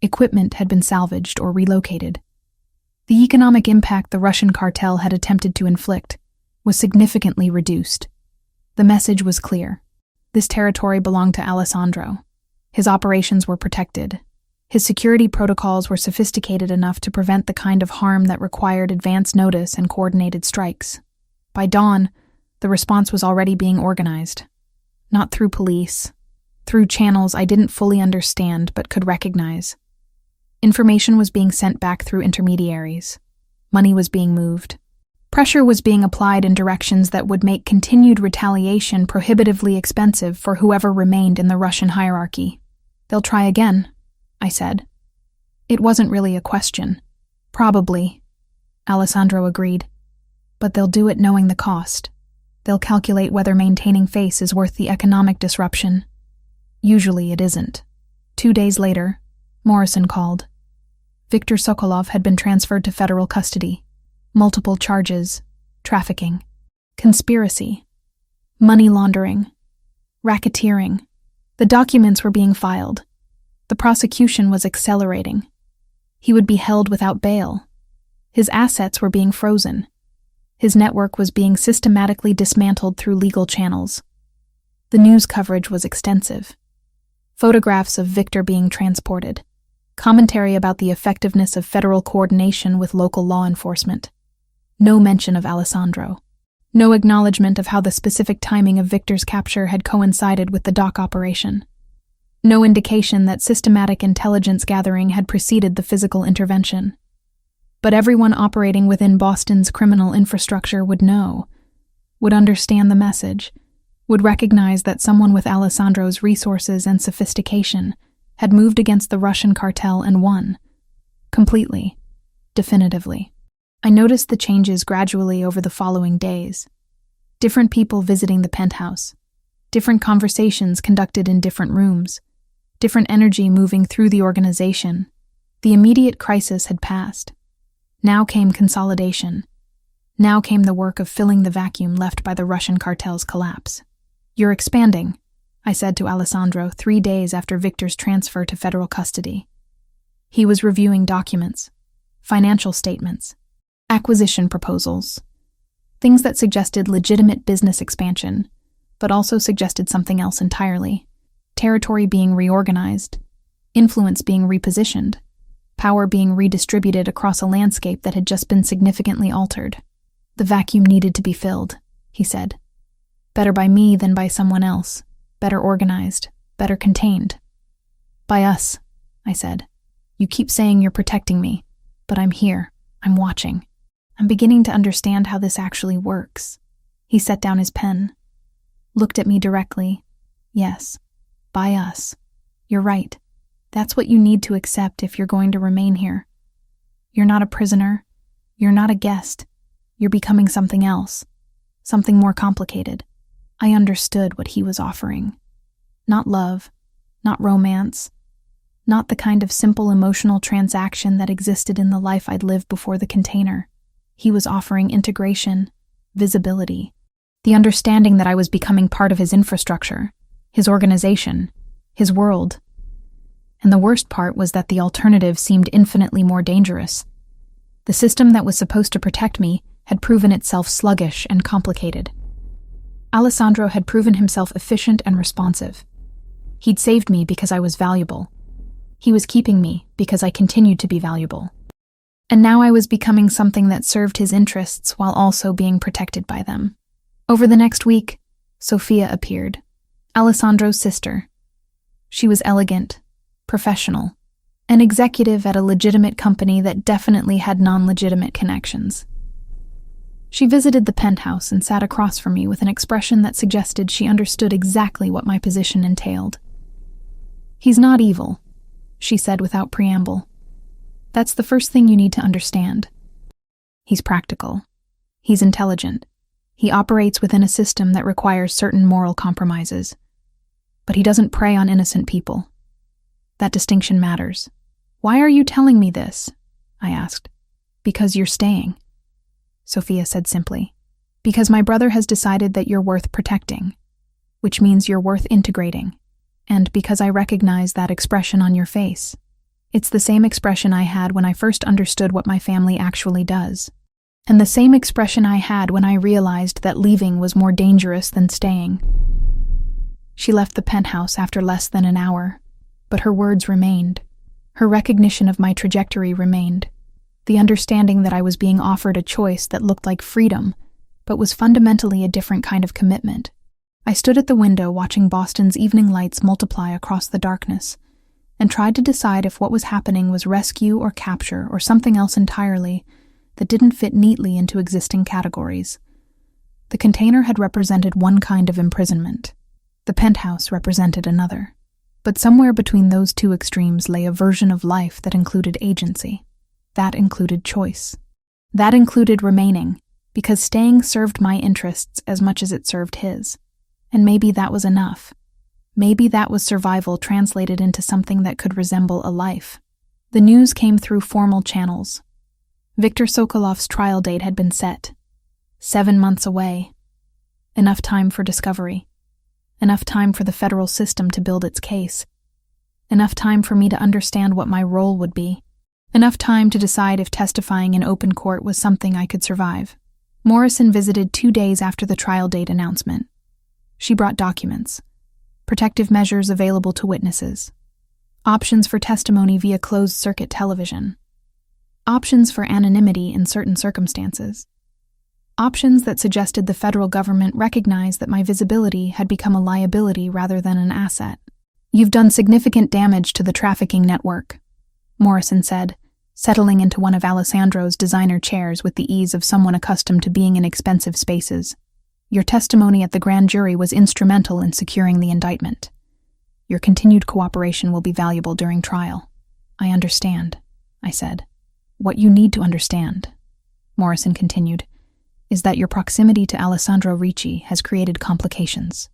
Equipment had been salvaged or relocated. The economic impact the Russian cartel had attempted to inflict was significantly reduced. The message was clear. This territory belonged to Alessandro. His operations were protected. His security protocols were sophisticated enough to prevent the kind of harm that required advance notice and coordinated strikes. By dawn, the response was already being organized. Not through police, through channels I didn't fully understand but could recognize. Information was being sent back through intermediaries. Money was being moved. Pressure was being applied in directions that would make continued retaliation prohibitively expensive for whoever remained in the Russian hierarchy. "They'll try again," I said. It wasn't really a question. "Probably," Alessandro agreed. "But they'll do it knowing the cost. They'll calculate whether maintaining face is worth the economic disruption. Usually it isn't." 2 days later, Morrison called. Viktor Sokolov had been transferred to federal custody. Multiple charges: trafficking, conspiracy, money laundering, racketeering. The documents were being filed. The prosecution was accelerating. He would be held without bail. His assets were being frozen. His network was being systematically dismantled through legal channels. The news coverage was extensive. Photographs of Victor being transported. Commentary about the effectiveness of federal coordination with local law enforcement. No mention of Alessandro. No acknowledgement of how the specific timing of Victor's capture had coincided with the dock operation. No indication that systematic intelligence gathering had preceded the physical intervention. But everyone operating within Boston's criminal infrastructure would know, would understand the message, would recognize that someone with Alessandro's resources and sophistication had moved against the Russian cartel and won. Completely. Definitively. I noticed the changes gradually over the following days. Different people visiting the penthouse. Different conversations conducted in different rooms. Different energy moving through the organization. The immediate crisis had passed. Now came consolidation. Now came the work of filling the vacuum left by the Russian cartel's collapse. "You're expanding," I said to Alessandro 3 days after Victor's transfer to federal custody. He was reviewing documents, financial statements, acquisition proposals, things that suggested legitimate business expansion, but also suggested something else entirely. Territory being reorganized, influence being repositioned, power being redistributed across a landscape that had just been significantly altered. The vacuum needed to be filled, he said. Better by me than by someone else, better organized, better contained. By us, I said. You keep saying you're protecting me, but I'm here, I'm watching. I'm beginning to understand how this actually works. He set down his pen, looked at me directly. Yes. By us. You're right. That's what you need to accept if you're going to remain here. You're not a prisoner. You're not a guest. You're becoming something else. Something more complicated. I understood what he was offering. Not love. Not romance. Not the kind of simple emotional transaction that existed in the life I'd lived before the container. He was offering integration, visibility, the understanding that I was becoming part of his infrastructure, his organization, his world. And the worst part was that the alternative seemed infinitely more dangerous. The system that was supposed to protect me had proven itself sluggish and complicated. Alessandro had proven himself efficient and responsive. He'd saved me because I was valuable. He was keeping me because I continued to be valuable. And now I was becoming something that served his interests while also being protected by them. Over the next week, Sophia appeared. Alessandro's sister. She was elegant, professional, an executive at a legitimate company that definitely had non-legitimate connections. She visited the penthouse and sat across from me with an expression that suggested she understood exactly what my position entailed. "He's not evil," she said without preamble. "That's the first thing you need to understand. He's practical. He's intelligent. He operates within a system that requires certain moral compromises. But he doesn't prey on innocent people. That distinction matters." "Why are you telling me this?" I asked. "Because you're staying," Sophia said simply. "Because my brother has decided that you're worth protecting, which means you're worth integrating. And because I recognize that expression on your face. It's the same expression I had when I first understood what my family actually does. And the same expression I had when I realized that leaving was more dangerous than staying." She left the penthouse after less than an hour, but her words remained. Her recognition of my trajectory remained. The understanding that I was being offered a choice that looked like freedom, but was fundamentally a different kind of commitment. I stood at the window watching Boston's evening lights multiply across the darkness, and tried to decide if what was happening was rescue or capture or something else entirely that didn't fit neatly into existing categories. The container had represented one kind of imprisonment. The penthouse represented another. But somewhere between those two extremes lay a version of life that included agency. That included choice. That included remaining, because staying served my interests as much as it served his. And maybe that was enough. Maybe that was survival translated into something that could resemble a life. The news came through formal channels. Viktor Sokolov's trial date had been set. 7 months away. Enough time for discovery. Enough time for the federal system to build its case. Enough time for me to understand what my role would be. Enough time to decide if testifying in open court was something I could survive. Morrison visited 2 days after the trial date announcement. She brought documents, protective measures available to witnesses, options for testimony via closed-circuit television, options for anonymity in certain circumstances, options that suggested the federal government recognized that my visibility had become a liability rather than an asset. "You've done significant damage to the trafficking network," Morrison said, settling into one of Alessandro's designer chairs with the ease of someone accustomed to being in expensive spaces. "Your testimony at the grand jury was instrumental in securing the indictment. Your continued cooperation will be valuable during trial." "I understand," I said. "What you need to understand," Morrison continued, "is that your proximity to Alessandro Ricci has created complications.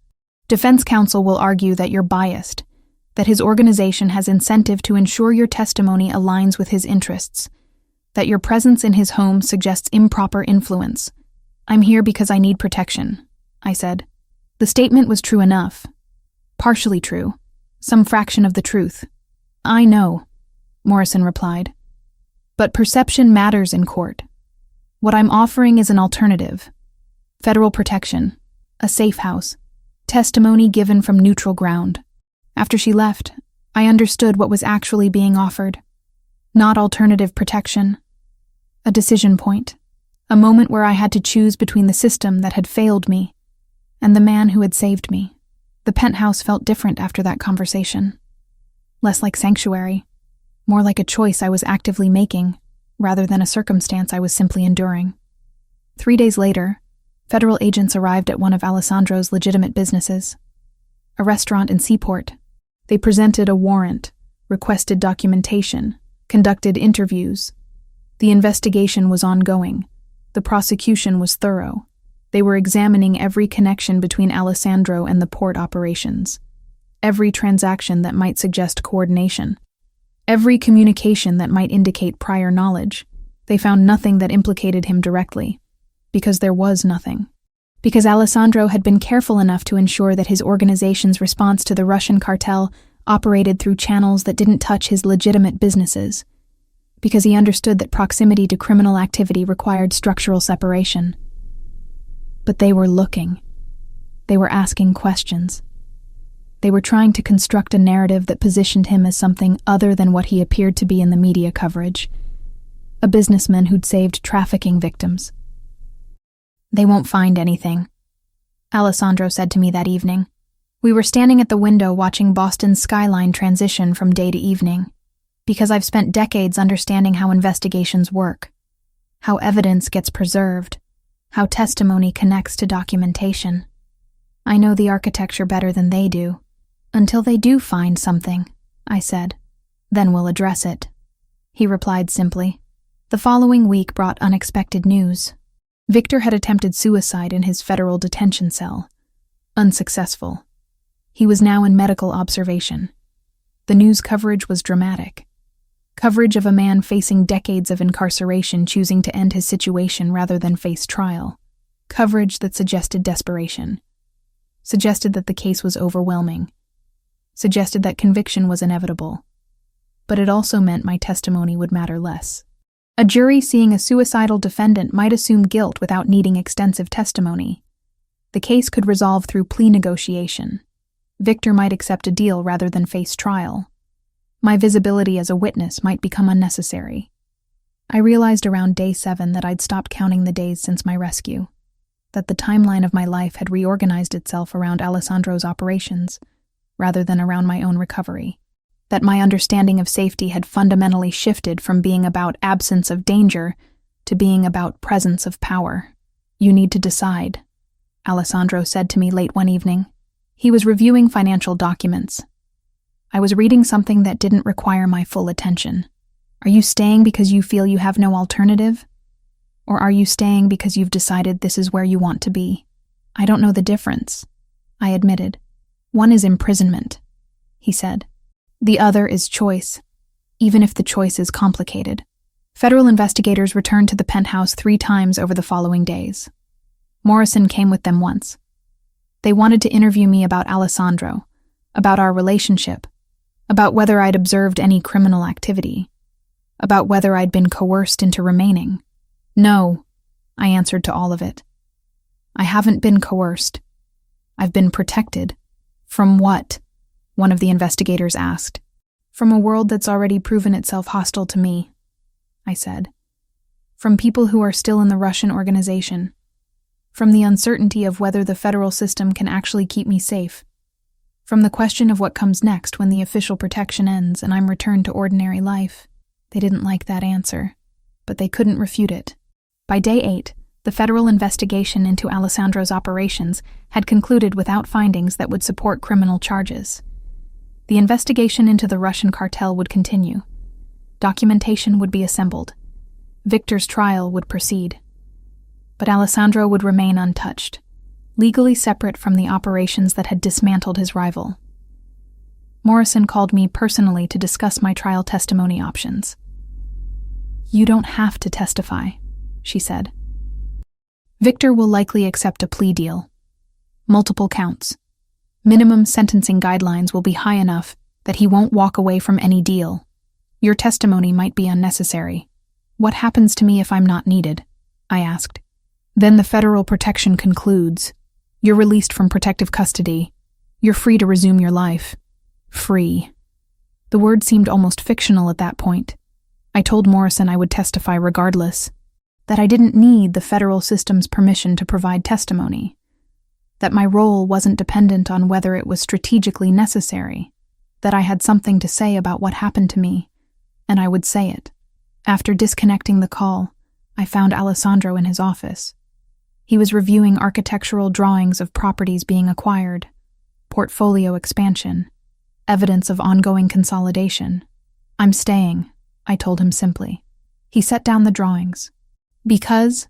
Defense counsel will argue that you're biased, that his organization has incentive to ensure your testimony aligns with his interests, that your presence in his home suggests improper influence. I'm here because I need protection," I said. "The statement was true enough. Partially true. Some fraction of the truth." "I know," Morrison replied. "But perception matters in court. What I'm offering is an alternative. Federal protection, a safe house, testimony given from neutral ground." After she left, I understood what was actually being offered. Not alternative protection. A decision point. A moment where I had to choose between the system that had failed me and the man who had saved me. The penthouse felt different after that conversation. Less like sanctuary, more like a choice I was actively making, rather than a circumstance I was simply enduring. 3 days later, federal agents arrived at one of Alessandro's legitimate businesses, a restaurant in Seaport. They presented a warrant, requested documentation, conducted interviews. The investigation was ongoing. The prosecution was thorough. They were examining every connection between Alessandro and the port operations, every transaction that might suggest coordination, every communication that might indicate prior knowledge. They found nothing that implicated him directly, because there was nothing. Because Alessandro had been careful enough to ensure that his organization's response to the Russian cartel operated through channels that didn't touch his legitimate businesses. Because he understood that proximity to criminal activity required structural separation. But they were looking. They were asking questions. They were trying to construct a narrative that positioned him as something other than what he appeared to be in the media coverage. A businessman who'd saved trafficking victims. "They won't find anything," Alessandro said to me that evening. We were standing at the window watching Boston's skyline transition from day to evening, because I've spent decades understanding how investigations work, how evidence gets preserved, how testimony connects to documentation. I know the architecture better than they do. "Until they do find something," I said, "then we'll address it." He replied simply. The following week brought unexpected news. Victor had attempted suicide in his federal detention cell. Unsuccessful. He was now in medical observation. The news coverage was dramatic. Coverage of a man facing decades of incarceration choosing to end his situation rather than face trial. Coverage that suggested desperation. Suggested that the case was overwhelming. Suggested that conviction was inevitable. But it also meant my testimony would matter less. A jury seeing a suicidal defendant might assume guilt without needing extensive testimony. The case could resolve through plea negotiation. Victor might accept a deal rather than face trial. My visibility as a witness might become unnecessary. I realized around day 7 that I'd stopped counting the days since my rescue, that the timeline of my life had reorganized itself around Alessandro's operations, rather than around my own recovery. That my understanding of safety had fundamentally shifted from being about absence of danger to being about presence of power. "You need to decide," Alessandro said to me late one evening. He was reviewing financial documents. I was reading something that didn't require my full attention. "Are you staying because you feel you have no alternative? Or are you staying because you've decided this is where you want to be?" "I don't know the difference," I admitted. "One is imprisonment," he said. "The other is choice, even if the choice is complicated." Federal investigators returned to the penthouse 3 times over the following days. Morrison came with them once. They wanted to interview me about Alessandro, about our relationship, about whether I'd observed any criminal activity, about whether I'd been coerced into remaining. No, I answered to all of it. I haven't been coerced. I've been protected. From what? One of the investigators asked. From a world that's already proven itself hostile to me, I said. From people who are still in the Russian organization. From the uncertainty of whether the federal system can actually keep me safe. From the question of what comes next when the official protection ends and I'm returned to ordinary life. They didn't like that answer, but they couldn't refute it. By day 8, the federal investigation into Alessandro's operations had concluded without findings that would support criminal charges. The investigation into the Russian cartel would continue. Documentation would be assembled. Victor's trial would proceed. But Alessandro would remain untouched, legally separate from the operations that had dismantled his rival. Morrison called me personally to discuss my trial testimony options. You don't have to testify, she said. Victor will likely accept a plea deal. Multiple counts. Minimum sentencing guidelines will be high enough that he won't walk away from any deal. Your testimony might be unnecessary. What happens to me if I'm not needed? I asked. Then the federal protection concludes. You're released from protective custody. You're free to resume your life. Free. The word seemed almost fictional at that point. I told Morrison I would testify regardless, that I didn't need the federal system's permission to provide testimony, that my role wasn't dependent on whether it was strategically necessary, that I had something to say about what happened to me, and I would say it. After disconnecting the call, I found Alessandro in his office. He was reviewing architectural drawings of properties being acquired, portfolio expansion, evidence of ongoing consolidation. I'm staying, I told him simply. He set down the drawings. Because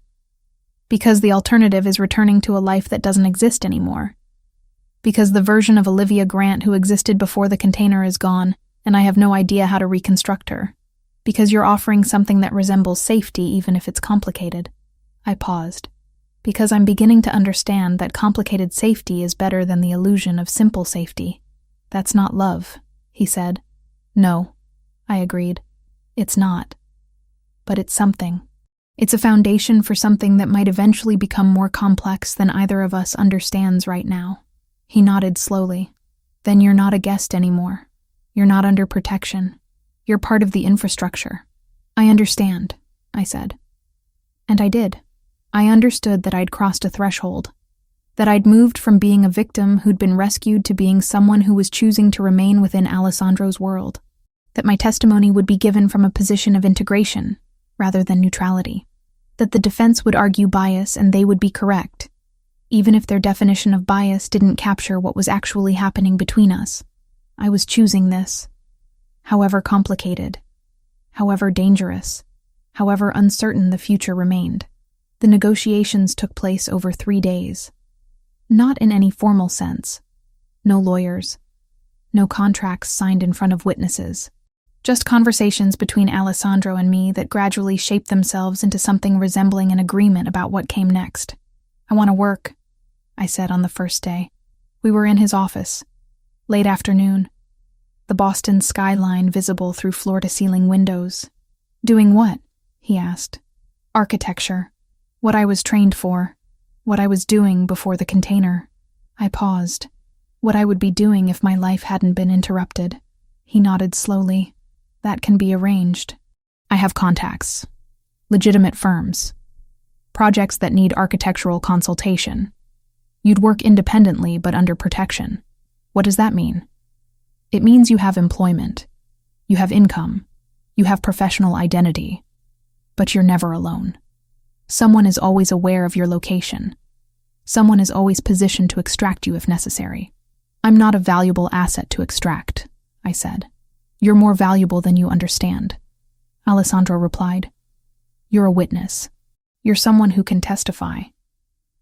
the alternative is returning to a life that doesn't exist anymore. Because the version of Olivia Grant who existed before the container is gone, and I have no idea how to reconstruct her. Because you're offering something that resembles safety even if it's complicated. I paused. Because I'm beginning to understand that complicated safety is better than the illusion of simple safety. That's not love, he said. No, I agreed. It's not. But it's something. It's a foundation for something that might eventually become more complex than either of us understands right now. He nodded slowly. Then you're not a guest anymore. You're not under protection. You're part of the infrastructure. I understand, I said. And I did. I understood that I'd crossed a threshold. That I'd moved from being a victim who'd been rescued to being someone who was choosing to remain within Alessandro's world. That my testimony would be given from a position of integration, rather than neutrality. That the defense would argue bias and they would be correct, even if their definition of bias didn't capture what was actually happening between us. I was choosing this. However complicated, however dangerous, however uncertain the future remained. The negotiations took place over 3 days. Not in any formal sense. No lawyers. No contracts signed in front of witnesses. Just conversations between Alessandro and me that gradually shaped themselves into something resembling an agreement about what came next. I want to work, I said on the first day. We were in his office. Late afternoon. The Boston skyline visible through floor-to-ceiling windows. Doing what? He asked. Architecture. What I was trained for. What I was doing before the container. I paused. What I would be doing if my life hadn't been interrupted. He nodded slowly. That can be arranged. I have contacts. Legitimate firms. Projects that need architectural consultation. You'd work independently but under protection. What does that mean? It means you have employment. You have income. You have professional identity. But you're never alone. Someone is always aware of your location. Someone is always positioned to extract you if necessary. I'm not a valuable asset to extract, I said. You're more valuable than you understand. Alessandro replied. You're a witness. You're someone who can testify.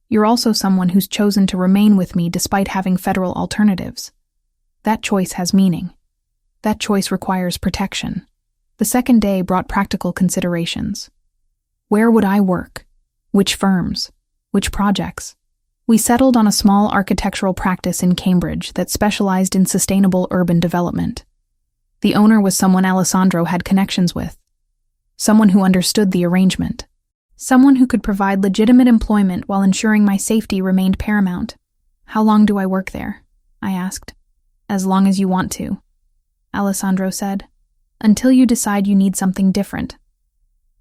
You're also someone who's chosen to remain with me despite having federal alternatives. That choice has meaning. That choice requires protection. The second day brought practical considerations. Where would I work? Which firms? Which projects? We settled on a small architectural practice in Cambridge that specialized in sustainable urban development. The owner was someone Alessandro had connections with. Someone who understood the arrangement. Someone who could provide legitimate employment while ensuring my safety remained paramount. "How long do I work there?" I asked. "As long as you want to," Alessandro said. "Until you decide you need something different.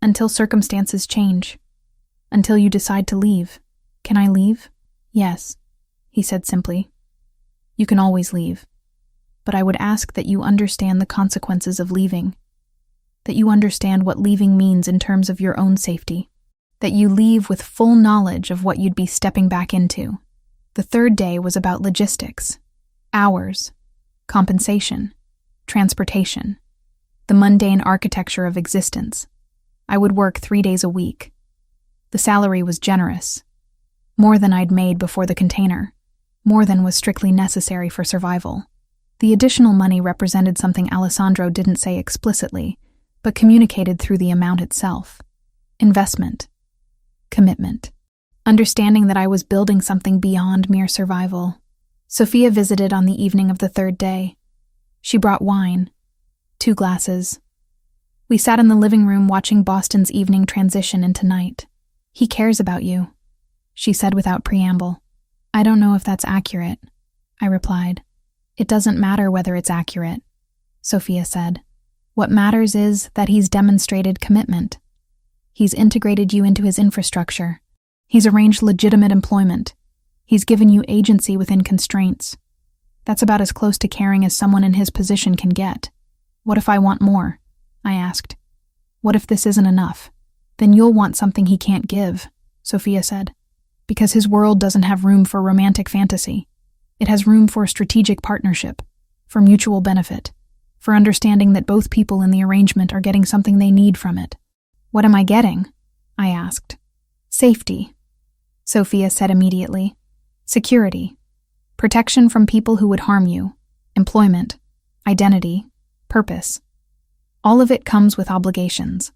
Until circumstances change. Until you decide to leave." "Can I leave?" "Yes," he said simply. "You can always leave. But I would ask that you understand the consequences of leaving. That you understand what leaving means in terms of your own safety. That you leave with full knowledge of what you'd be stepping back into." The third day was about logistics, hours, compensation, transportation, the mundane architecture of existence. I would work 3 days a week. The salary was generous, more than I'd made before the container, more than was strictly necessary for survival. The additional money represented something Alessandro didn't say explicitly, but communicated through the amount itself. Investment. Commitment. Understanding that I was building something beyond mere survival. Sophia visited on the evening of the third day. She brought wine. 2 glasses. We sat in the living room watching Boston's evening transition into night. "He cares about you," she said without preamble. "I don't know if that's accurate," I replied. "It doesn't matter whether it's accurate," Sophia said. "What matters is that he's demonstrated commitment. He's integrated you into his infrastructure. He's arranged legitimate employment. He's given you agency within constraints. That's about as close to caring as someone in his position can get." "What if I want more?" I asked. "What if this isn't enough?" "Then you'll want something he can't give," Sophia said. "Because his world doesn't have room for romantic fantasy. It has room for strategic partnership, for mutual benefit, for understanding that both people in the arrangement are getting something they need from it." "What am I getting?" I asked. "Safety," Sophia said immediately. "Security. Protection from people who would harm you. Employment. Identity. Purpose. All of it comes with obligations.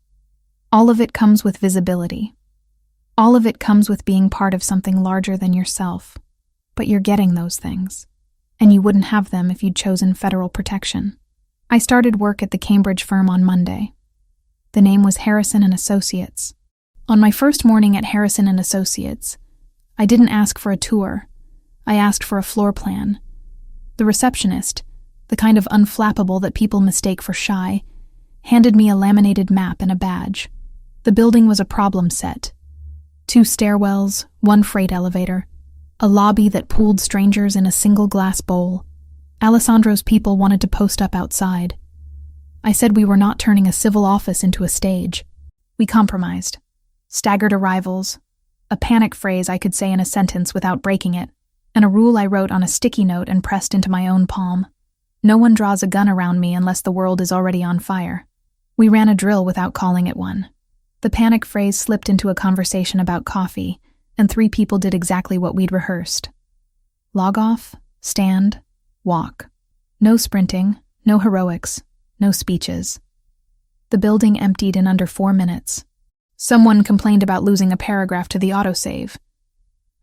All of it comes with visibility. All of it comes with being part of something larger than yourself. But you're getting those things, and you wouldn't have them if you'd chosen federal protection." I started work at the Cambridge firm on Monday. The name was Harrison & Associates. On my first morning at Harrison & Associates, I didn't ask for a tour. I asked for a floor plan. The receptionist, the kind of unflappable that people mistake for shy, handed me a laminated map and a badge. The building was a problem set. 2 stairwells, 1 freight elevator, a lobby that pooled strangers in a single glass bowl. Alessandro's people wanted to post up outside. I said we were not turning a civil office into a stage. We compromised. Staggered arrivals, a panic phrase I could say in a sentence without breaking it, and a rule I wrote on a sticky note and pressed into my own palm. No one draws a gun around me unless the world is already on fire. We ran a drill without calling it one. The panic phrase slipped into a conversation about coffee, and 3 people did exactly what we'd rehearsed. Log off, stand, walk. No sprinting, no heroics, no speeches. The building emptied in under 4 minutes. Someone complained about losing a paragraph to the autosave.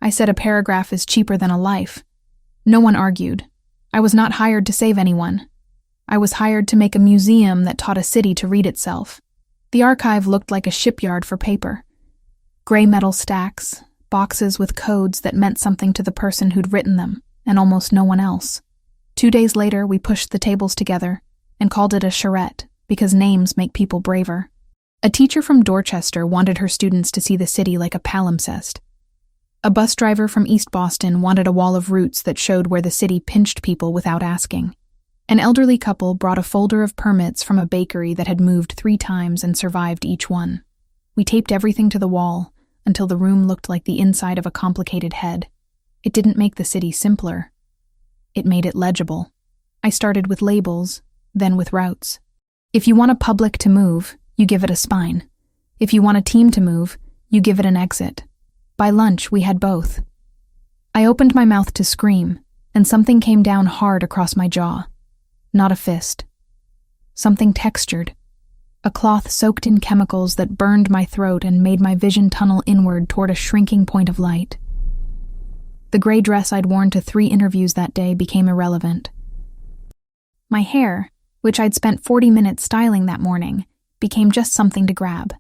I said a paragraph is cheaper than a life. No one argued. I was not hired to save anyone. I was hired to make a museum that taught a city to read itself. The archive looked like a shipyard for paper. Gray metal stacks, boxes with codes that meant something to the person who'd written them, and almost no one else. 2 days later, we pushed the tables together and called it a charrette because names make people braver. A teacher from Dorchester wanted her students to see the city like a palimpsest. A bus driver from East Boston wanted a wall of roots that showed where the city pinched people without asking. An elderly couple brought a folder of permits from a bakery that had moved 3 times and survived each one. We taped everything to the wall until the room looked like the inside of a complicated head. It didn't make the city simpler. It made it legible. I started with labels, then with routes. If you want a public to move, you give it a spine. If you want a team to move, you give it an exit. By lunch, we had both. I opened my mouth to scream, and something came down hard across my jaw. Not a fist. Something textured. A cloth soaked in chemicals that burned my throat and made my vision tunnel inward toward a shrinking point of light. The gray dress I'd worn to 3 interviews that day became irrelevant. My hair, which I'd spent 40 minutes styling that morning, became just something to grab.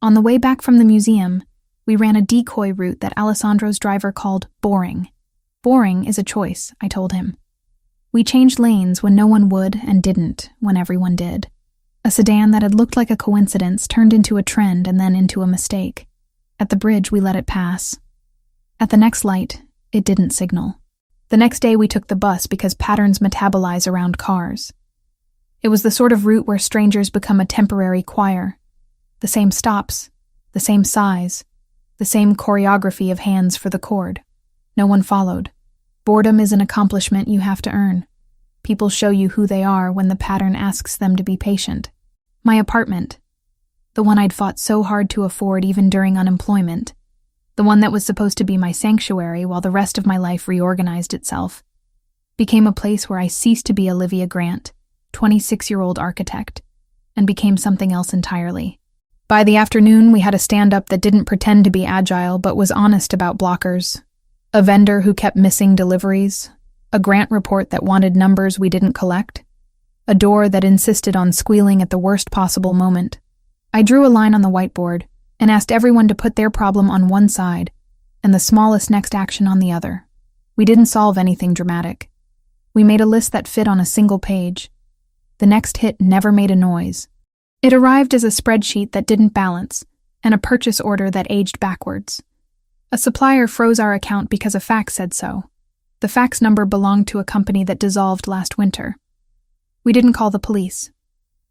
On the way back from the museum, we ran a decoy route that Alessandro's driver called boring. Boring is a choice, I told him. We changed lanes when no one would and didn't when everyone did. A sedan that had looked like a coincidence turned into a trend and then into a mistake. At the bridge, we let it pass. At the next light, it didn't signal. The next day, we took the bus because patterns metabolize around cars. It was the sort of route where strangers become a temporary choir. The same stops, the same sighs, the same choreography of hands for the chord. No one followed. Boredom is an accomplishment you have to earn. People show you who they are when the pattern asks them to be patient. My apartment, the one I'd fought so hard to afford even during unemployment, the one that was supposed to be my sanctuary while the rest of my life reorganized itself, became a place where I ceased to be Olivia Grant, 26-year-old architect, and became something else entirely. By the afternoon, we had a stand-up that didn't pretend to be agile but was honest about blockers, a vendor who kept missing deliveries, a grant report that wanted numbers we didn't collect, a door that insisted on squealing at the worst possible moment. I drew a line on the whiteboard and asked everyone to put their problem on one side and the smallest next action on the other. We didn't solve anything dramatic. We made a list that fit on a single page. The next hit never made a noise. It arrived as a spreadsheet that didn't balance and a purchase order that aged backwards. A supplier froze our account because a fax said so. The fax number belonged to a company that dissolved last winter. We didn't call the police.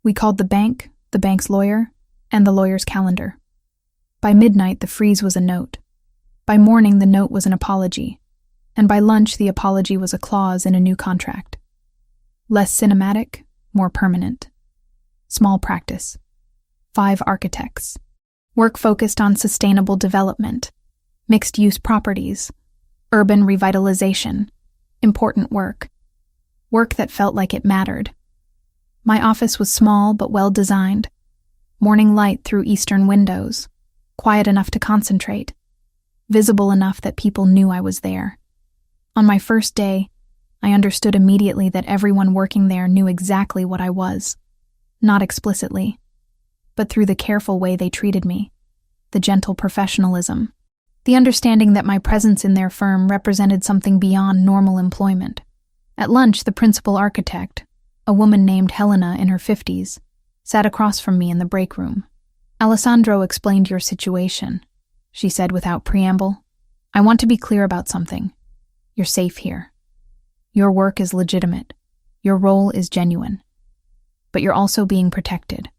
We called the bank, the bank's lawyer, and the lawyer's calendar. By midnight, the freeze was a note. By morning, the note was an apology. And by lunch, the apology was a clause in a new contract. Less cinematic, more permanent. Small practice. 5 architects. Work focused on sustainable development, mixed-use properties, urban revitalization, important work. Work that felt like it mattered. My office was small but well-designed. Morning light through eastern windows, quiet enough to concentrate, visible enough that people knew I was there. On my first day, I understood immediately that everyone working there knew exactly what I was. Not explicitly, but through the careful way they treated me, the gentle professionalism, the understanding that my presence in their firm represented something beyond normal employment. At lunch, the principal architect, a woman named Helena in her 50s, sat across from me in the break room. "Alessandro explained your situation," she said without preamble. "I want to be clear about something. You're safe here. Your work is legitimate. Your role is genuine. But you're also being protected.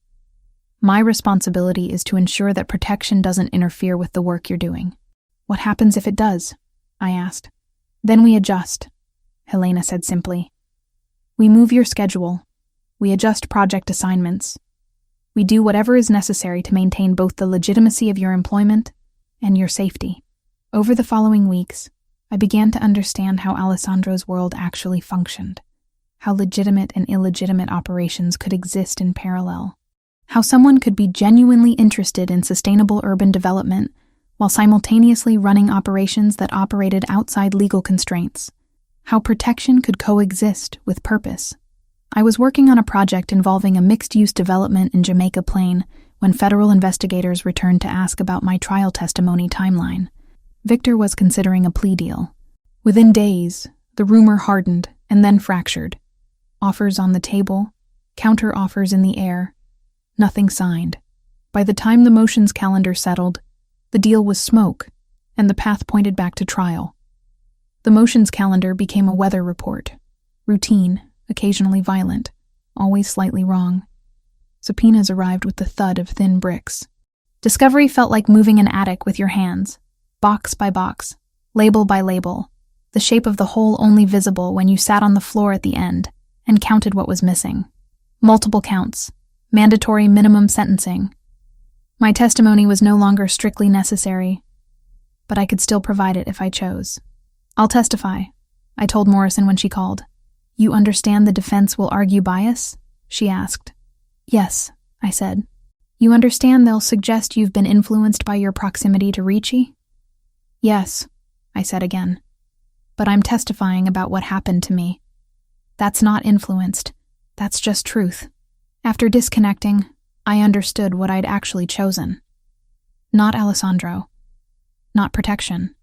My responsibility is to ensure that protection doesn't interfere with the work you're doing." "What happens if it does?" I asked. "Then we adjust," Helena said simply. "We move your schedule. We adjust project assignments. We do whatever is necessary to maintain both the legitimacy of your employment and your safety." Over the following weeks, I began to understand how Alessandro's world actually functioned, how legitimate and illegitimate operations could exist in parallel, how someone could be genuinely interested in sustainable urban development while simultaneously running operations that operated outside legal constraints, how protection could coexist with purpose. I was working on a project involving a mixed-use development in Jamaica Plain when federal investigators returned to ask about my trial testimony timeline. Victor was considering a plea deal. Within days, the rumor hardened and then fractured. Offers on the table, counter-offers in the air. Nothing signed. By the time the motions calendar settled, the deal was smoke, and the path pointed back to trial. The motions calendar became a weather report. Routine, occasionally violent, always slightly wrong. Subpoenas arrived with the thud of thin bricks. Discovery felt like moving an attic with your hands, box by box, label by label, the shape of the whole only visible when you sat on the floor at the end and counted what was missing. Multiple counts, mandatory minimum sentencing. My testimony was no longer strictly necessary, but I could still provide it if I chose. "I'll testify," I told Morrison when she called. "You understand the defense will argue bias?" she asked. "Yes," I said. "You understand they'll suggest you've been influenced by your proximity to Ricci?" "Yes," I said again. "But I'm testifying about what happened to me. That's not influenced. That's just truth. After disconnecting, I understood what I'd actually chosen. Not Alessandro. Not protection,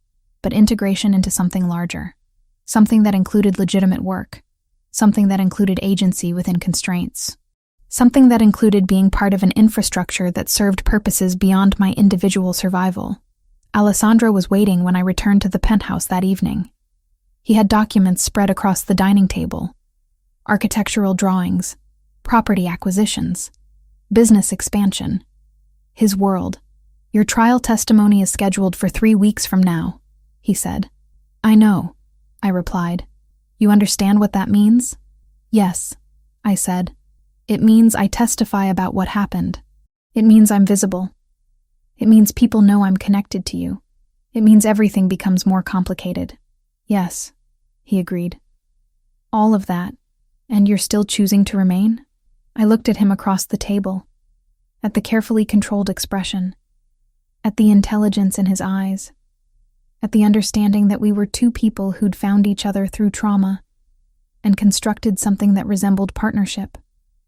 but integration into something larger. Something that included legitimate work. Something that included agency within constraints. Something that included being part of an infrastructure that served purposes beyond my individual survival. Alessandro was waiting when I returned to the penthouse that evening. He had documents spread across the dining table. Architectural drawings, property acquisitions, business expansion. His world. Your trial testimony is scheduled for 3 weeks from now, he said. I know, I replied. You understand what that means? Yes, I said. It means I testify about what happened. It means I'm visible. It means people know I'm connected to you. It means everything becomes more complicated. Yes, he agreed. All of that, and you're still choosing to remain? I looked at him across the table, at the carefully controlled expression, at the intelligence in his eyes, at the understanding that we were two people who'd found each other through trauma and constructed something that resembled partnership.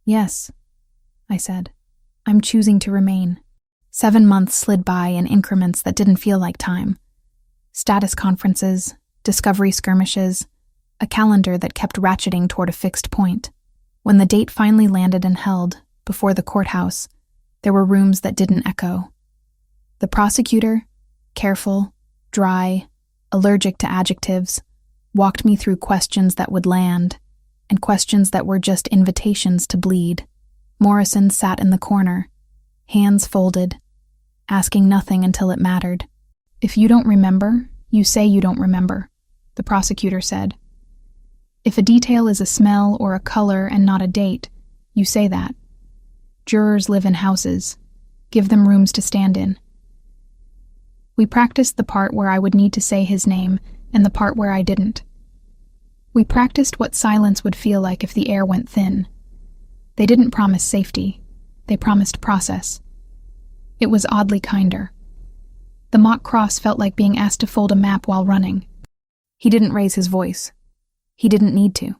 Yes, I said. I'm choosing to remain. 7 months slid by in increments that didn't feel like time. Status conferences, discovery skirmishes, a calendar that kept ratcheting toward a fixed point. When the date finally landed and held, before the courthouse, there were rooms that didn't echo. The prosecutor, careful, dry, allergic to adjectives, walked me through questions that would land, and questions that were just invitations to bleed. Morrison sat in the corner, hands folded, asking nothing until it mattered. If you don't remember, you say you don't remember, the prosecutor said. If a detail is a smell or a color and not a date, you say that. Jurors live in houses. Give them rooms to stand in. We practiced the part where I would need to say his name and the part where I didn't. We practiced what silence would feel like if the air went thin. They didn't promise safety. They promised process. It was oddly kinder. The mock cross felt like being asked to fold a map while running. He didn't raise his voice. He didn't need to.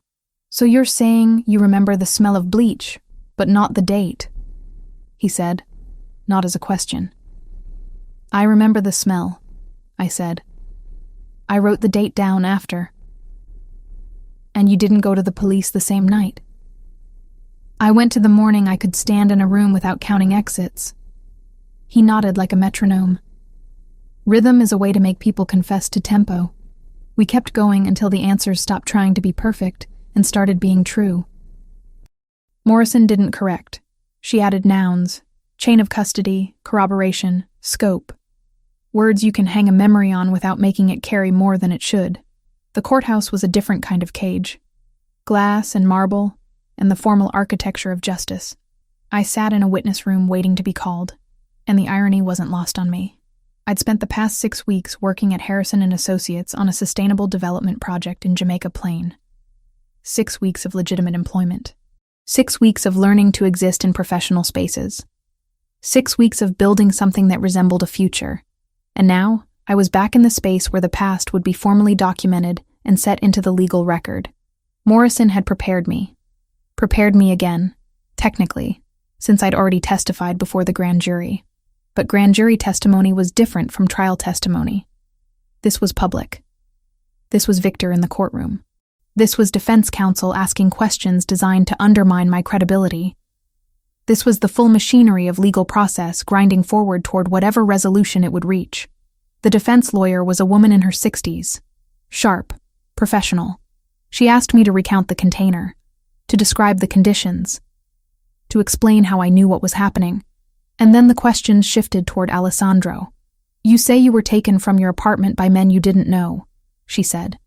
So you're saying you remember the smell of bleach, but not the date, he said, not as a question. I remember the smell, I said. I wrote the date down after. And you didn't go to the police the same night. I went to the morning I could stand in a room without counting exits. He nodded like a metronome. Rhythm is a way to make people confess to tempo. We kept going until the answers stopped trying to be perfect and started being true. Morrison didn't correct. She added nouns, chain of custody, corroboration, scope. Words you can hang a memory on without making it carry more than it should. The courthouse was a different kind of cage. Glass and marble, and the formal architecture of justice. I sat in a witness room waiting to be called, and the irony wasn't lost on me. I'd spent the past 6 weeks working at Harrison & Associates on a sustainable development project in Jamaica Plain. 6 weeks of legitimate employment. 6 weeks of learning to exist in professional spaces. 6 weeks of building something that resembled a future. And now, I was back in the space where the past would be formally documented and set into the legal record. Morrison had prepared me. Prepared me again, technically, since I'd already testified before the grand jury. But grand jury testimony was different from trial testimony. This was public. This was Victor in the courtroom. This was defense counsel asking questions designed to undermine my credibility. This was the full machinery of legal process grinding forward toward whatever resolution it would reach. The defense lawyer was a woman in her 60s. Sharp, professional. She asked me to recount the container, to describe the conditions, to explain how I knew what was happening. And then the questions shifted toward Alessandro. You say you were taken from your apartment by men you didn't know, she said.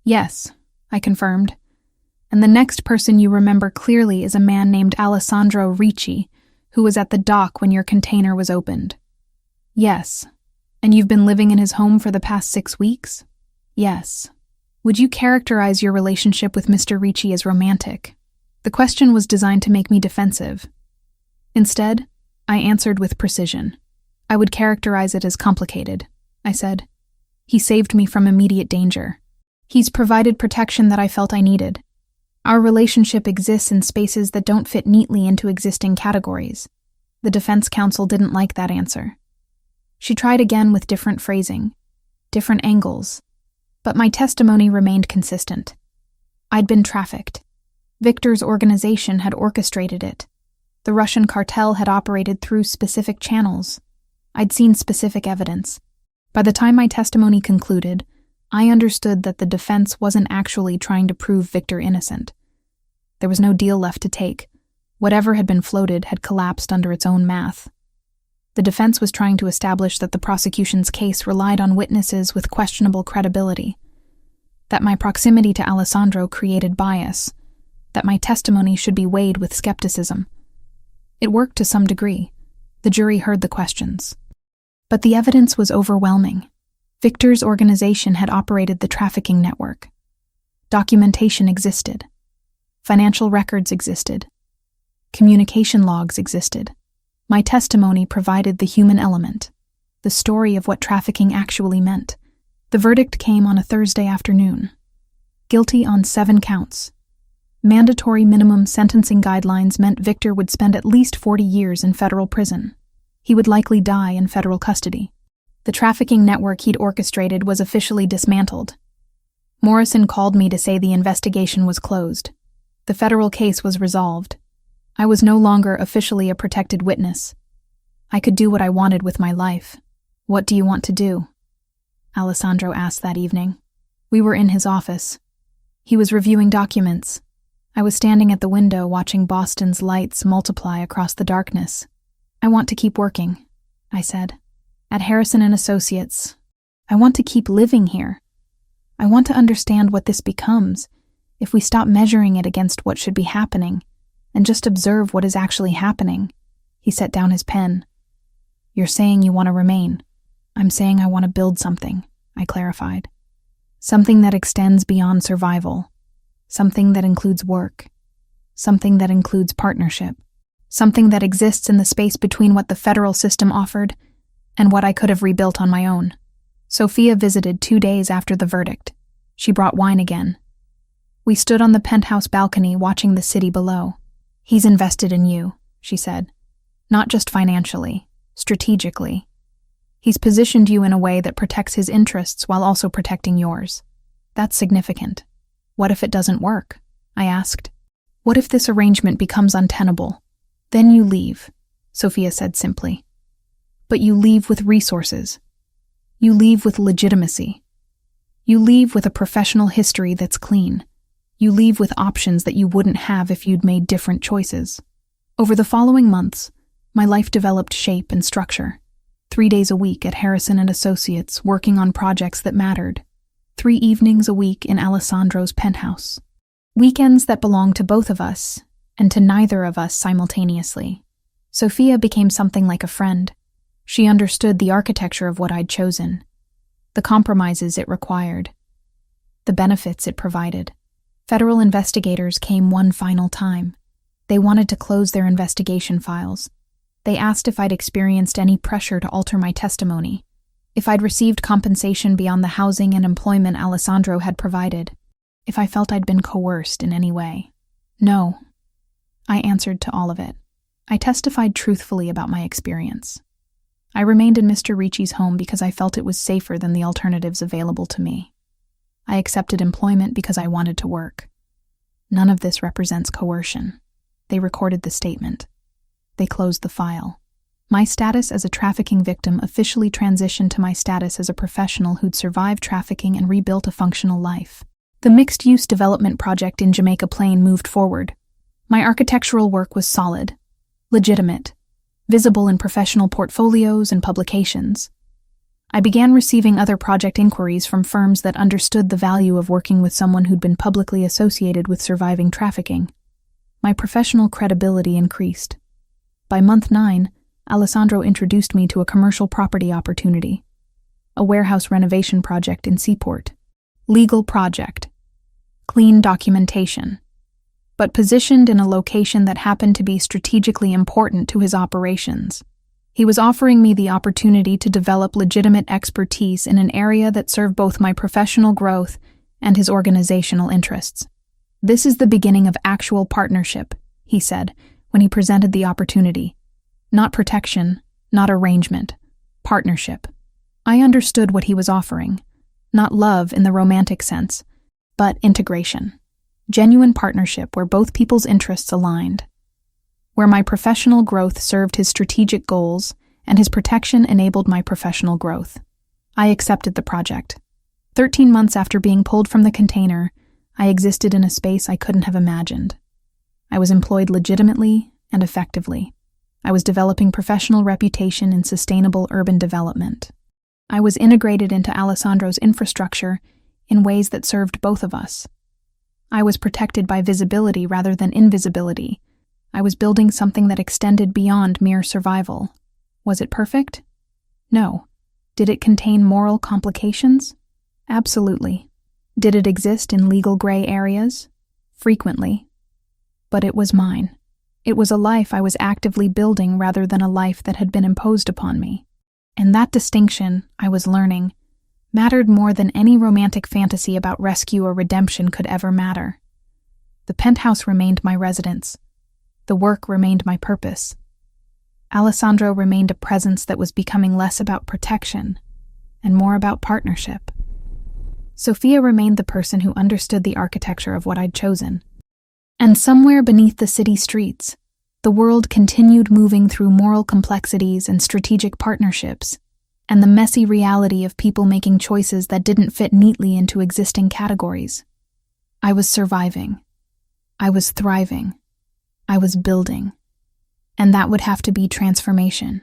Yes, I confirmed. And the next person you remember clearly is a man named Alessandro Ricci, who was at the dock when your container was opened. Yes. And you've been living in his home for the past 6 weeks? Yes. Would you characterize your relationship with Mr. Ricci as romantic? The question was designed to make me defensive. Instead, I answered with precision. I would characterize it as complicated, I said. He saved me from immediate danger. He's provided protection that I felt I needed. Our relationship exists in spaces that don't fit neatly into existing categories. The defense counsel didn't like that answer. She tried again with different phrasing, different angles, but my testimony remained consistent. I'd been trafficked. Victor's organization had orchestrated it. The Russian cartel had operated through specific channels. I'd seen specific evidence. By the time my testimony concluded, I understood that the defense wasn't actually trying to prove Victor innocent. There was no deal left to take. Whatever had been floated had collapsed under its own math. The defense was trying to establish that the prosecution's case relied on witnesses with questionable credibility, that my proximity to Alessandro created bias, that my testimony should be weighed with skepticism. It worked to some degree. The jury heard the questions. But the evidence was overwhelming. Victor's organization had operated the trafficking network. Documentation existed. Financial records existed. Communication logs existed. My testimony provided the human element, the story of what trafficking actually meant. The verdict came on a Thursday afternoon. Guilty on 7 counts. Mandatory minimum sentencing guidelines meant Victor would spend at least 40 years in federal prison. He would likely die in federal custody. The trafficking network he'd orchestrated was officially dismantled. Morrison called me to say the investigation was closed. The federal case was resolved. I was no longer officially a protected witness. I could do what I wanted with my life. "What do you want to do?" Alessandro asked that evening. We were in his office. He was reviewing documents. I was standing at the window watching Boston's lights multiply across the darkness. "I want to keep working," I said. "At Harrison & Associates. I want to keep living here. I want to understand what this becomes if we stop measuring it against what should be happening and just observe what is actually happening." He set down his pen. "You're saying you want to remain. I'm saying I want to build something," I clarified. "Something that extends beyond survival. Something that includes work. Something that includes partnership. Something that exists in the space between what the federal system offered and what I could have rebuilt on my own." Sophia visited 2 days after the verdict. She brought wine again. We stood on the penthouse balcony watching the city below. "He's invested in you," she said. "Not just financially, strategically. He's positioned you in a way that protects his interests while also protecting yours. That's significant. What if it doesn't work?" I asked. "What if this arrangement becomes untenable? Then you leave," Sophia said simply. "But you leave with resources. You leave with legitimacy. You leave with a professional history that's clean. You leave with options that you wouldn't have if you'd made different choices." Over the following months, my life developed shape and structure. 3 days a week at Harrison & Associates, working on projects that mattered. 3 evenings a week in Alessandro's penthouse. Weekends that belonged to both of us, and to neither of us simultaneously. Sophia became something like a friend. She understood the architecture of what I'd chosen, the compromises it required, the benefits it provided. Federal investigators came one final time. They wanted to close their investigation files. They asked if I'd experienced any pressure to alter my testimony, if I'd received compensation beyond the housing and employment Alessandro had provided, if I felt I'd been coerced in any way. No, I answered to all of it. I testified truthfully about my experience. I remained in Mr. Ricci's home because I felt it was safer than the alternatives available to me. I accepted employment because I wanted to work. None of this represents coercion. They recorded the statement. They closed the file. My status as a trafficking victim officially transitioned to my status as a professional who'd survived trafficking and rebuilt a functional life. The mixed-use development project in Jamaica Plain moved forward. My architectural work was solid, legitimate, visible in professional portfolios and publications. I began receiving other project inquiries from firms that understood the value of working with someone who'd been publicly associated with surviving trafficking. My professional credibility increased. By month 9, Alessandro introduced me to a commercial property opportunity, a warehouse renovation project in Seaport. Legal project. Clean documentation. But positioned in a location that happened to be strategically important to his operations. He was offering me the opportunity to develop legitimate expertise in an area that served both my professional growth and his organizational interests. "This is the beginning of actual partnership," he said when he presented the opportunity. "Not protection, not arrangement. Partnership." I understood what he was offering. Not love in the romantic sense, but integration. Genuine partnership where both people's interests aligned. Where my professional growth served his strategic goals and his protection enabled my professional growth. I accepted the project. 13 months after being pulled from the container, I existed in a space I couldn't have imagined. I was employed legitimately and effectively. I was developing professional reputation in sustainable urban development. I was integrated into Alessandro's infrastructure in ways that served both of us. I was protected by visibility rather than invisibility. I was building something that extended beyond mere survival. Was it perfect? No. Did it contain moral complications? Absolutely. Did it exist in legal gray areas? Frequently. But it was mine. It was a life I was actively building rather than a life that had been imposed upon me. And that distinction, I was learning, mattered more than any romantic fantasy about rescue or redemption could ever matter. The penthouse remained my residence. The work remained my purpose. Alessandro remained a presence that was becoming less about protection and more about partnership. Sophia remained the person who understood the architecture of what I'd chosen. And somewhere beneath the city streets, the world continued moving through moral complexities and strategic partnerships, and the messy reality of people making choices that didn't fit neatly into existing categories. I was surviving. I was thriving. I was building. And that would have to be transformation.